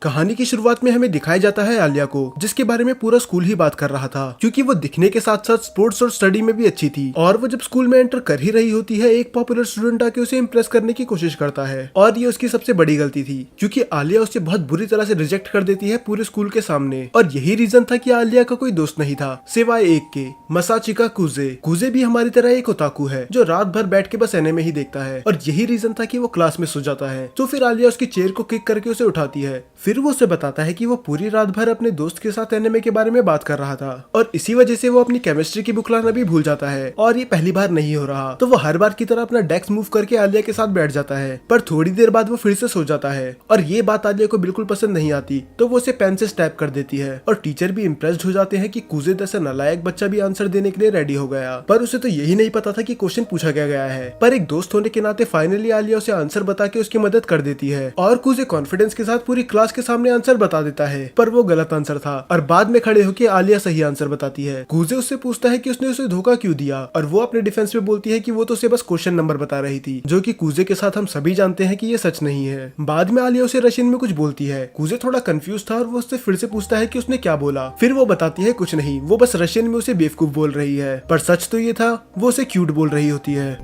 कहानी की शुरुआत में हमें दिखाया जाता है आलिया को, जिसके बारे में पूरा स्कूल ही बात कर रहा था, क्योंकि वो दिखने के साथ साथ स्पोर्ट्स और स्टडी में भी अच्छी थी। और वो जब स्कूल में एंटर कर ही रही होती है, एक पॉपुलर स्टूडेंट आके उसे इम्प्रेस करने की कोशिश करता है, और ये उसकी सबसे बड़ी गलती थी, क्योंकि आलिया उसे बहुत बुरी तरह से रिजेक्ट कर देती है पूरे स्कूल के सामने। और यही रीजन था कि आलिया का कोई दोस्त नहीं था सिवाय एक के, मसाचिका कुजे। कुजे भी हमारी तरह एक ओताकू है जो रात भर बैठ के बस एनिमे ही देखता है, और यही रीजन था कि वो क्लास में सो जाता है। तो फिर आलिया उसकी चेयर को किक करके उसे उठाती है, फिर वो उसे बताता है कि वो पूरी रात भर अपने दोस्त के साथ एनिमे के बारे में बात कर रहा था, और इसी वजह से वो अपनी केमिस्ट्री की बुक लाना भी भूल जाता है। और ये पहली बार नहीं हो रहा, तो वो हर बार की तरह अपना डेस्क मूव करके आलिया के साथ बैठ जाता है, पर थोड़ी देर बाद वो फिर से सो जाता है। और ये बात आलिया को बिल्कुल पसंद नहीं आती, तो वो उसे पेन से स्टैब कर देती है। और टीचर भी इम्प्रेस्ड हो जाते हैं कि कुजे जैसा नालायक बच्चा भी आंसर देने के लिए रेडी हो गया, पर उसे तो यही नहीं पता था कि क्वेश्चन पूछा क्या गया है। पर एक दोस्त होने के नाते फाइनली आलिया उसे आंसर बता के उसकी मदद कर देती है, और कुजे कॉन्फिडेंस के साथ पूरी क्लास के सामने आंसर बता देता है, पर वो गलत आंसर था। और बाद में खड़े होकर आलिया सही आंसर बताती है। कुजे उससे पूछता है कि उसने उसे धोखा क्यों दिया, और वो अपने डिफेंस में बोलती है कि वो तो उसे बस क्वेश्चन नंबर बता रही थी, जो कि कुजे के साथ हम सभी जानते हैं कि ये सच नहीं है। बाद में आलिया उसे रशियन में कुछ बोलती है। कुजे थोड़ा कंफ्यूज था, और वो उससे फिर से पूछता है कि उसने क्या बोला। फिर वो बताती है कुछ नहीं, वो बस रशियन में उसे बेवकूफ बोल रही है, पर सच तो ये था वो उसे क्यूट बोल रही होती है।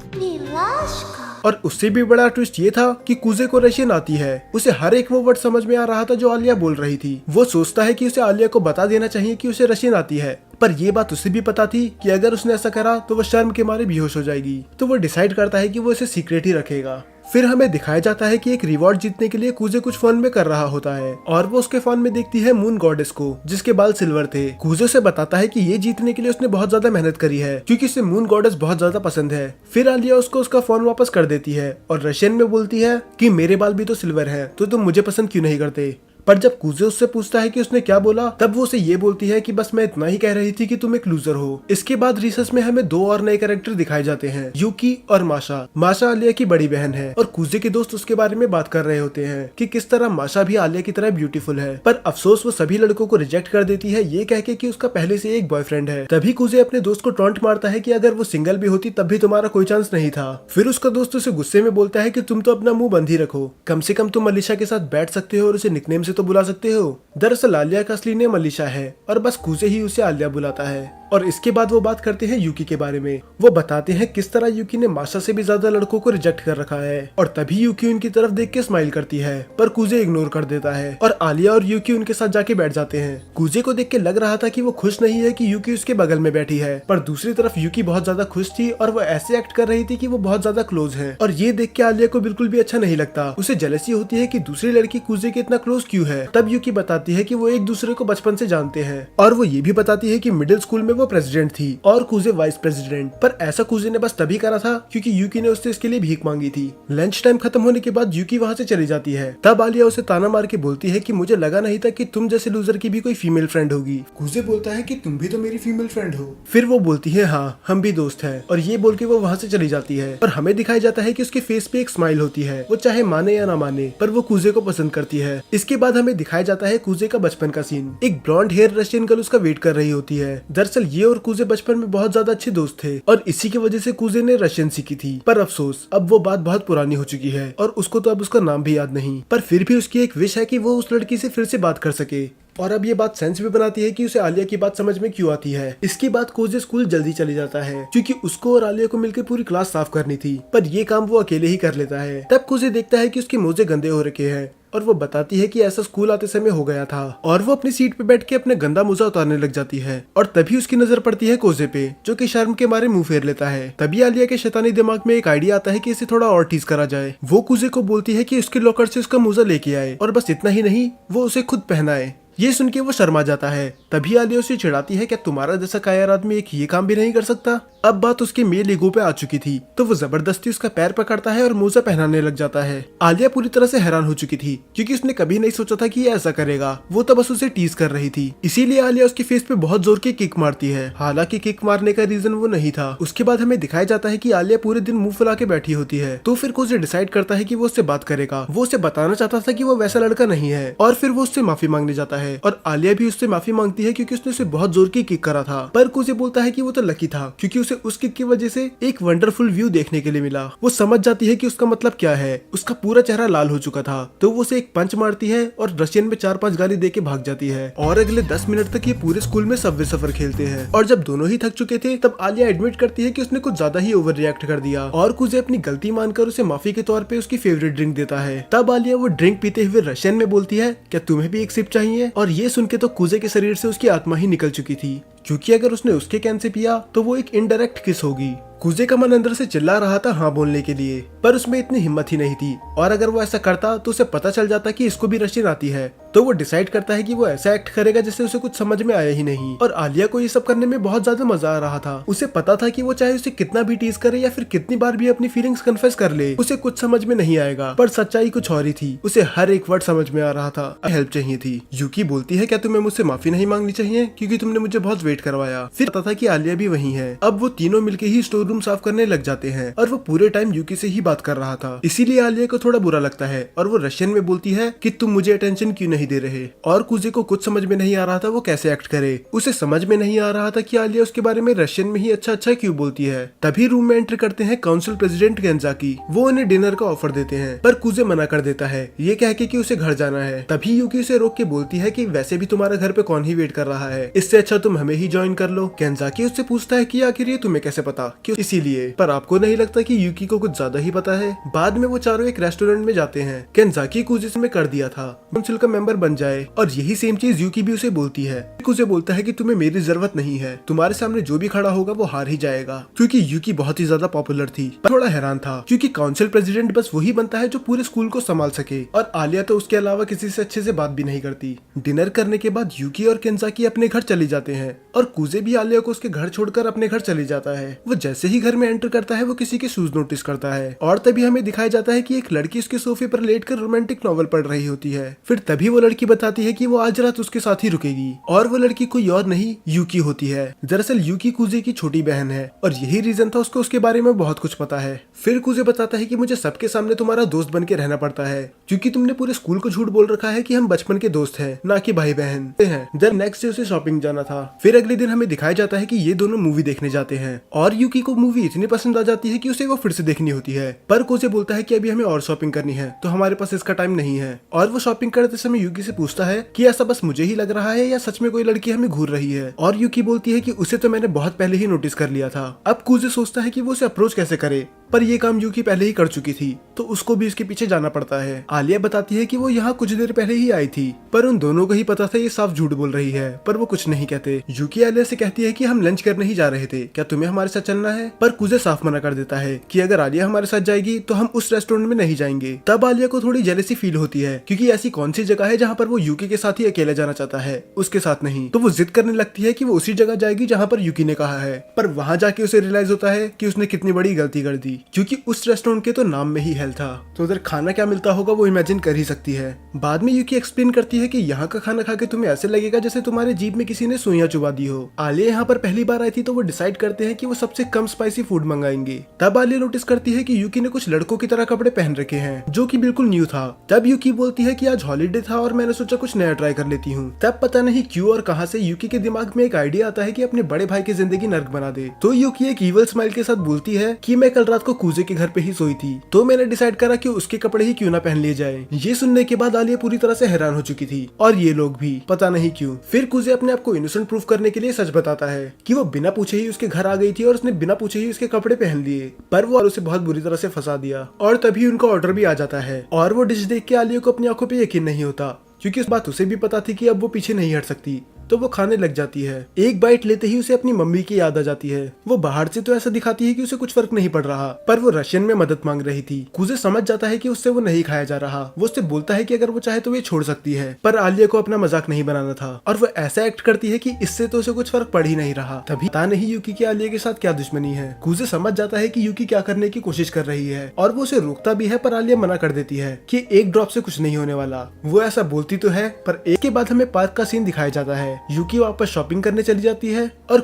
और उससे भी बड़ा ट्विस्ट ये था कि कुजे को रशियन आती है। उसे हर एक वो वर्ड समझ में आ रहा था जो आलिया बोल रही थी। वो सोचता है कि उसे आलिया को बता देना चाहिए कि उसे रशियन आती है, पर ये बात उसे भी पता थी कि अगर उसने ऐसा करा तो वो शर्म के मारे बेहोश हो जाएगी। तो वो डिसाइड करता है कि वो इसे सीक्रेट ही रखेगा। फिर हमें दिखाया जाता है कि एक रिवॉर्ड जीतने के लिए कुजे कुछ फोन में कर रहा होता है, और वो उसके फोन में देखती है मून गॉडेस को, जिसके बाल सिल्वर थे। कुजे से बताता है कि ये जीतने के लिए उसने बहुत ज्यादा मेहनत करी है, क्योंकि उसे मून गॉडेस बहुत ज्यादा पसंद है। फिर आलिया उसको उसका फोन वापस कर देती है, और रशियन में बोलती है कि मेरे बाल भी तो सिल्वर है, तो तुम मुझे पसंद क्यों नहीं करते। पर जब कुजे उससे पूछता है कि उसने क्या बोला, तब वो उसे ये बोलती है कि बस मैं इतना ही कह रही थी कि तुम एक लूजर हो। इसके बाद रिसर्च में हमें दो और नए कैरेक्टर दिखाए जाते हैं, यूकी और माशा। माशा आलिया की बड़ी बहन है, और कुजे के दोस्त उसके बारे में बात कर रहे होते हैं कि किस तरह माशा भी आलिया की तरह ब्यूटीफुल है। पर अफसोस वो सभी लड़कों को रिजेक्ट कर देती है, ये कह के कि उसका पहले से एक बॉयफ्रेंड है। तभी कुजे अपने दोस्त को टॉन्ट मारता है कि अगर वो सिंगल भी होती तब भी तुम्हारा कोई चांस नहीं था। फिर उसका दोस्त उसे गुस्से में बोलता है कि तुम तो अपना मुंह बंद ही रखो, कम से कम तुम अलीशा के साथ बैठ सकते हो और उसे निकनेम से तो बुला सकते हो। दरअसल आलिया का असली नेम अलीशा है, और बस कुजे ही उसे आलिया बुलाता है। और इसके बाद वो बात करते हैं यूकी के बारे में। वो बताते हैं किस तरह यूकी ने माशा से भी ज्यादा लड़कों को रिजेक्ट कर रखा है, और तभी यूकी उनकी तरफ देख के स्माइल करती है, पर कुजे इग्नोर कर देता है, और आलिया और यूकी उनके साथ जाके बैठ जाते हैं। कुजे को देख के लग रहा था कि वो खुश नहीं है कि यूकी उसके बगल में बैठी है, पर दूसरी तरफ यूकी बहुत ज्यादा खुश थी, और वो ऐसे एक्ट कर रही थी कि वो बहुत ज्यादा क्लोज है। और ये देख के आलिया को बिल्कुल भी अच्छा नहीं लगता। उसे जेलसी होती है कि दूसरी लड़की कुजे के इतना क्लोज क्यों है। तब यूकी बताती है कि वो एक दूसरे को बचपन से जानते हैं, और वो ये भी बताती है कि मिडिल स्कूल में वो प्रेसिडेंट थी और कुजे वाइस प्रेसिडेंट। पर ऐसा कुजे ने बस तभी करा था क्योंकि यूकी ने उससे इसके लिए भीख मांगी थी। लंच टाइम खत्म होने के बाद यूकी वहाँ से चली जाती है। तब आलिया उसे ताना मार के बोलती है कि मुझे लगा नहीं था कि तुम जैसे लूजर की भी कोई फीमेल फ्रेंड होगी। कुजे बोलता है कि तुम भी तो मेरी फीमेल फ्रेंड हो। फिर वो बोलती है हाँ, हम भी दोस्त हैं, और ये बोल के वो वहाँ से चली जाती है। पर हमें दिखाया जाता है कि उसके फेस पे एक स्माइल होती है, वो चाहे माने या ना माने, पर वो कुजे को पसंद करती है। इसके बाद हमें दिखाया जाता है कुजे का बचपन का सीन। एक ब्लॉन्ड हेयर रशियन गर्ल उसका वेट कर रही होती है। दरअसल ये और कुजे बचपन में बहुत ज्यादा अच्छे दोस्त थे, और इसी की वजह से कुजे ने रशियन सीखी थी। पर अफसोस अब वो बात बहुत पुरानी हो चुकी है, और उसको तो अब उसका नाम भी याद नहीं। पर फिर भी उसकी एक विश है कि वो उस लड़की से फिर से बात कर सके। और अब ये बात सेंस भी बनाती है कि उसे आलिया की बात समझ में क्यों आती है। इसके बाद कुजे स्कूल जल्दी चली जाता है, क्योंकि उसको और आलिया को मिलकर पूरी क्लास साफ करनी थी, पर ये काम वो अकेले ही कर लेता है। तब कुजे देखता है कि उसके मोजे गंदे हो रखे हैं, और वो बताती है कि ऐसा स्कूल आते समय हो गया था, और वो अपनी सीट पे बैठ के अपने गंदा मोजा उतारने लग जाती है। और तभी उसकी नजर पड़ती है कुजे पे, जो कि शर्म के मारे मुंह फेर लेता है। तभी आलिया के शैतानी दिमाग में एक आइडिया आता है कि इसे थोड़ा और टीज करा जाए। वो कुजे को बोलती है कि उसके लॉकर से उसका मोजा लेके आए, और बस इतना ही नहीं, वो उसे खुद पहनाए। ये सुन के वो शर्मा जाता है। तभी आलिया उसे चिढ़ाती है, क्या तुम्हारा जैसा कायर आदमी एक ये काम भी नहीं कर सकता। अब बात उसके मेल ईगो पे आ चुकी थी, तो वो जबरदस्ती उसका पैर पकड़ता है और मोजा पहनाने लग जाता है। आलिया पूरी तरह से हैरान हो चुकी थी, क्योंकि उसने कभी नहीं सोचा था कि ये ऐसा करेगा। वो तो बस उसे टीज कर रही थी, इसीलिए आलिया उसके फेस पे बहुत जोर की किक मारती है। हालांकि किक मारने का रीजन वो नहीं था। उसके बाद हमें दिखाया जाता है कि आलिया पूरे दिन मुंह फुला के बैठी होती है। तो फिर कुजे डिसाइड करता है कि वो उससे बात करेगा। वो उसे बताना चाहता था कि वो वैसा लड़का नहीं है, और फिर वो उससे माफी मांगने जाता है और आलिया भी उससे माफी मांगती है क्योंकि उसने उसे बहुत जोर की किक करा था। पर कुजे बोलता है कि वो तो लकी था क्योंकि उसे उस किक की वजह से एक वंडरफुल व्यू देखने के लिए मिला। वो समझ जाती है कि उसका मतलब क्या है। उसका पूरा चेहरा लाल हो चुका था तो वो उसे एक पंच मारती है और रशियन में 4-5 गाली देके भाग जाती है। और अगले 10 मिनट तक ये पूरे स्कूल में सबवे सफर खेलते हैं और जब दोनों ही थक चुके थे तब आलिया एडमिट करती है कि उसने कुछ ज्यादा ही ओवर रिएक्ट कर दिया और कुजे अपनी गलती मानकर उसे माफी के तौर पे उसकी फेवरेट ड्रिंक देता है। तब आलिया वो ड्रिंक पीते हुए रशियन में बोलती है, क्या तुम्हें भी एक सिप चाहिए? और ये सुन के तो कुजे के शरीर से उसकी आत्मा ही निकल चुकी थी क्योंकि अगर उसने उसके कैन से पिया तो वो एक इनडायरेक्ट किस होगी। कुजे का मन अंदर से चिल्ला रहा था हाँ बोलने के लिए, पर उसमें इतनी हिम्मत ही नहीं थी और अगर वो ऐसा करता तो उसे पता चल जाता कि इसको भी रशियन आती है। तो वो डिसाइड करता है कि वो ऐसा एक्ट करेगा जैसे उसे कुछ समझ में आया ही नहीं। और आलिया को ये सब करने में बहुत ज्यादा मजा आ रहा था। उसे पता था कि वो चाहे उसे कितना भी टीज करे या फिर कितनी बार भी अपनी फीलिंग्स कन्फेस कर ले उसे कुछ समझ में नहीं आएगा, पर सच्चाई कुछ और ही थी। उसे हर एक वर्ड समझ में आ रहा था। हेल्प चाहिए थी। यूकी बोलती है क्या तुम्हें मुझसे माफी नहीं मांगनी चाहिए क्योंकि तुमने मुझे बहुत वेट करवाया। फिर पता था कि आलिया भी वही है। अब वो तीनों मिलके ही स्टोर रूम साफ करने लग जाते हैं और वो पूरे टाइम यूकी से ही बात कर रहा था, इसीलिए आलिया को थोड़ा बुरा लगता है और वो रशियन में बोलती है कि तुम मुझे अटेंशन क्यों नहीं दे रहे। और कुजे को कुछ समझ में नहीं आ रहा था वो कैसे एक्ट करे। उसे समझ में नहीं आ रहा था कि आलिया उसके बारे में रशियन में ही अच्छा अच्छा क्यों बोलती है। तभी रूम में एंटर करते हैं काउंसिल प्रेसिडेंट गेंजाकी। वो उन्हें डिनर का ऑफर देते हैं पर कुजे मना कर देता है ये कह के कि उसे घर जाना है। तभी यूकी उसे रोक के बोलती है कि वैसे भी तुम्हारा घर पे कौन ही वेट कर रहा है, इससे अच्छा तुम हमें ही ज्वाइन कर लो। गेंजाकी उससे पूछता है कि आखिर ये तुम्हें कैसे पता, क्यों? इसीलिए। पर आपको नहीं लगता कि यूकी को कुछ ज्यादा ही पता है? बाद में वो चारों एक रेस्टोरेंट में जाते हैं। गेंजाकी कुजे में कर दिया था काउंसिल का मेंबर बन जाए और यही सेम चीज यूकी भी उसे बोलती है। कुजे बोलता है कि तुम्हें मेरी जरूरत नहीं है, तुम्हारे सामने जो भी खड़ा होगा वो हार ही जाएगा क्योंकि यूकी बहुत ही ज्यादा पॉपुलर थी। पर थोड़ा हैरान था क्योंकि काउंसिल प्रेसिडेंट बस वही बनता है जो पूरे स्कूल को संभाल सके और आलिया तो उसके अलावा किसी से अच्छे से बात भी नहीं करती। डिनर करने के बाद यूकी और गेंजाकी अपने घर चली जाते हैं और कुजे भी आलिया को उसके घर छोड़कर अपने घर चली जाता है। वो जैसे ही घर में एंटर करता है वो किसी के शूज नोटिस करता है और तभी हमें दिखाया जाता है कि एक लड़की उसके सोफे पर लेटकर रोमांटिक नॉवल पढ़ रही होती है। फिर तभी वो लड़की बताती है कि वो आज रात उसके साथ ही रुकेगी और वो लड़की कोई और नहीं यूकी होती है। दरअसल यूकी कुजे की छोटी बहन है और यही रीजन था उसको उसके बारे में बहुत कुछ पता है। फिर कुजे बताता है कि मुझे सबके सामने तुम्हारा दोस्त बन के रहना पड़ता है क्योंकि तुमने पूरे स्कूल को झूठ बोल रखा है कि हम बचपन के दोस्त हैं, ना कि भाई बहन हैं। जब नेक्स्ट डे उसे शॉपिंग जाना था। फिर अगले दिन हमें दिखाया जाता है कि ये दोनों मूवी देखने जाते हैं और यूकी को मूवी इतनी पसंद आ जाती है कि उसे वो फिर से देखनी होती है। पर कुजे बोलता है कि अभी हमें और शॉपिंग करनी है तो हमारे पास इसका टाइम नहीं है। और वो शॉपिंग करते समय यूकी से पूछता है कि ऐसा बस मुझे ही लग रहा है या सच में कोई लड़की हमें घूर रही है। और यूकी बोलती है कि उसे तो मैंने बहुत पहले ही नोटिस कर लिया था। अब कुजे सोचता है कि वो उसे अप्रोच कैसे करे, पर ये काम यूकी पहले ही कर चुकी थी तो उसको भी इसके पीछे जाना पड़ता है। आलिया बताती है कि वो यहाँ कुछ देर पहले ही आई थी पर उन दोनों को ही पता था ये साफ झूठ बोल रही है, पर वो कुछ नहीं कहते। यूकी आलिया से कहती है कि हम लंच करने ही जा रहे थे, क्या तुम्हें हमारे साथ चलना है? पर कुजे साफ मना कर देता है कि अगर आलिया हमारे साथ जाएगी तो हम उस रेस्टोरेंट में नहीं जाएंगे। तब आलिया को थोड़ी जेलसी फील होती है क्योंकि ऐसी कौन सी जगह है जहाँ पर वो यूकी के साथ ही अकेला जाना चाहता है, उसके साथ नहीं। तो वो जिद करने लगती है कि वो उसी जगह जाएगी जहाँ पर यूकी ने कहा है। पर वहाँ जाके उसे रियलाइज होता है कि उसने कितनी बड़ी गलती कर दी क्योंकि उस रेस्टोरेंट के तो नाम में ही हेल था, तो उधर खाना क्या मिलता होगा वो इमेजिन कर ही सकती है। बाद में यूकी एक्सप्लेन करती है कि यहाँ का खाना खा के तुम्हें ऐसे लगेगा जैसे तुम्हारे जीभ में किसी ने सुइयां चुबा दी हो। आलिया यहाँ पर पहली बार आई थी तो वो डिसाइड करते हैं कि वो सबसे कम स्पाइसी फूड मंगाएंगे। तब आलिया नोटिस करती है कि यूकी ने कुछ लड़कों की तरह कपड़े पहन रखे हैं जो कि बिल्कुल न्यू था। तब यूकी बोलती है कि आज हॉलीडे था और मैंने सोचा कुछ नया ट्राई कर लेती हूँ। तब पता नहीं क्यों और कहां से यूकी के दिमाग में एक आइडिया आता है कि अपने बड़े भाई की जिंदगी नर्क बना दे। तो यूकी एक ईवल स्माइल के साथ बोलती है कि मैं कल रात को कुजे के घर पे ही सोई थी तो मैंने डिसाइड करा कि उसके कपड़े ही क्यों ना पहन लिए जाए। ये सुनने के बाद आलिया पूरी तरह से हैरान हो चुकी थी और ये लोग भी, पता नहीं क्यों। फिर कुजे अपने आप को इनोसेंट प्रूफ करने के लिए सच बताता है कि वो बिना पूछे ही उसके घर आ गई थी और उसने बिना पूछे ही उसके कपड़े पहन लिए, पर वो उसे बहुत बुरी तरह से फंसा दिया। और तभी उनका ऑर्डर भी आ जाता है और वो डिश देख के आलिया को अपनी आंखों पे यकीन नहीं होता क्योंकि इस बात उसे भी पता थी कि अब वो पीछे नहीं हट सकती। तो वो खाने लग जाती है। एक बाइट लेते ही उसे अपनी मम्मी की याद आ जाती है। वो बाहर से तो ऐसा दिखाती है कि उसे कुछ फर्क नहीं पड़ रहा, पर वो रशियन में मदद मांग रही थी। कुजे समझ जाता है कि उससे वो नहीं खाया जा रहा। वो उससे बोलता है कि अगर वो चाहे तो वो छोड़ सकती है, पर आलिया को अपना मजाक नहीं बनाना था और वो ऐसा एक्ट करती है कि इससे तो उसे कुछ फर्क पड़ ही नहीं रहा। तभी पता नहीं यूकी की आलिया के साथ क्या दुश्मनी है। कुजे समझ जाता है कि यूकी क्या करने की कोशिश कर रही है और वो उसे रोकता भी है, पर आलिया मना कर देती है कि एक ड्रॉप से कुछ नहीं होने वाला। वो ऐसा बोलती तो है, पर एक के बाद हमें पार्क का सीन दिखाया जाता है। यूकी वापस शॉपिंग करने चली जाती है और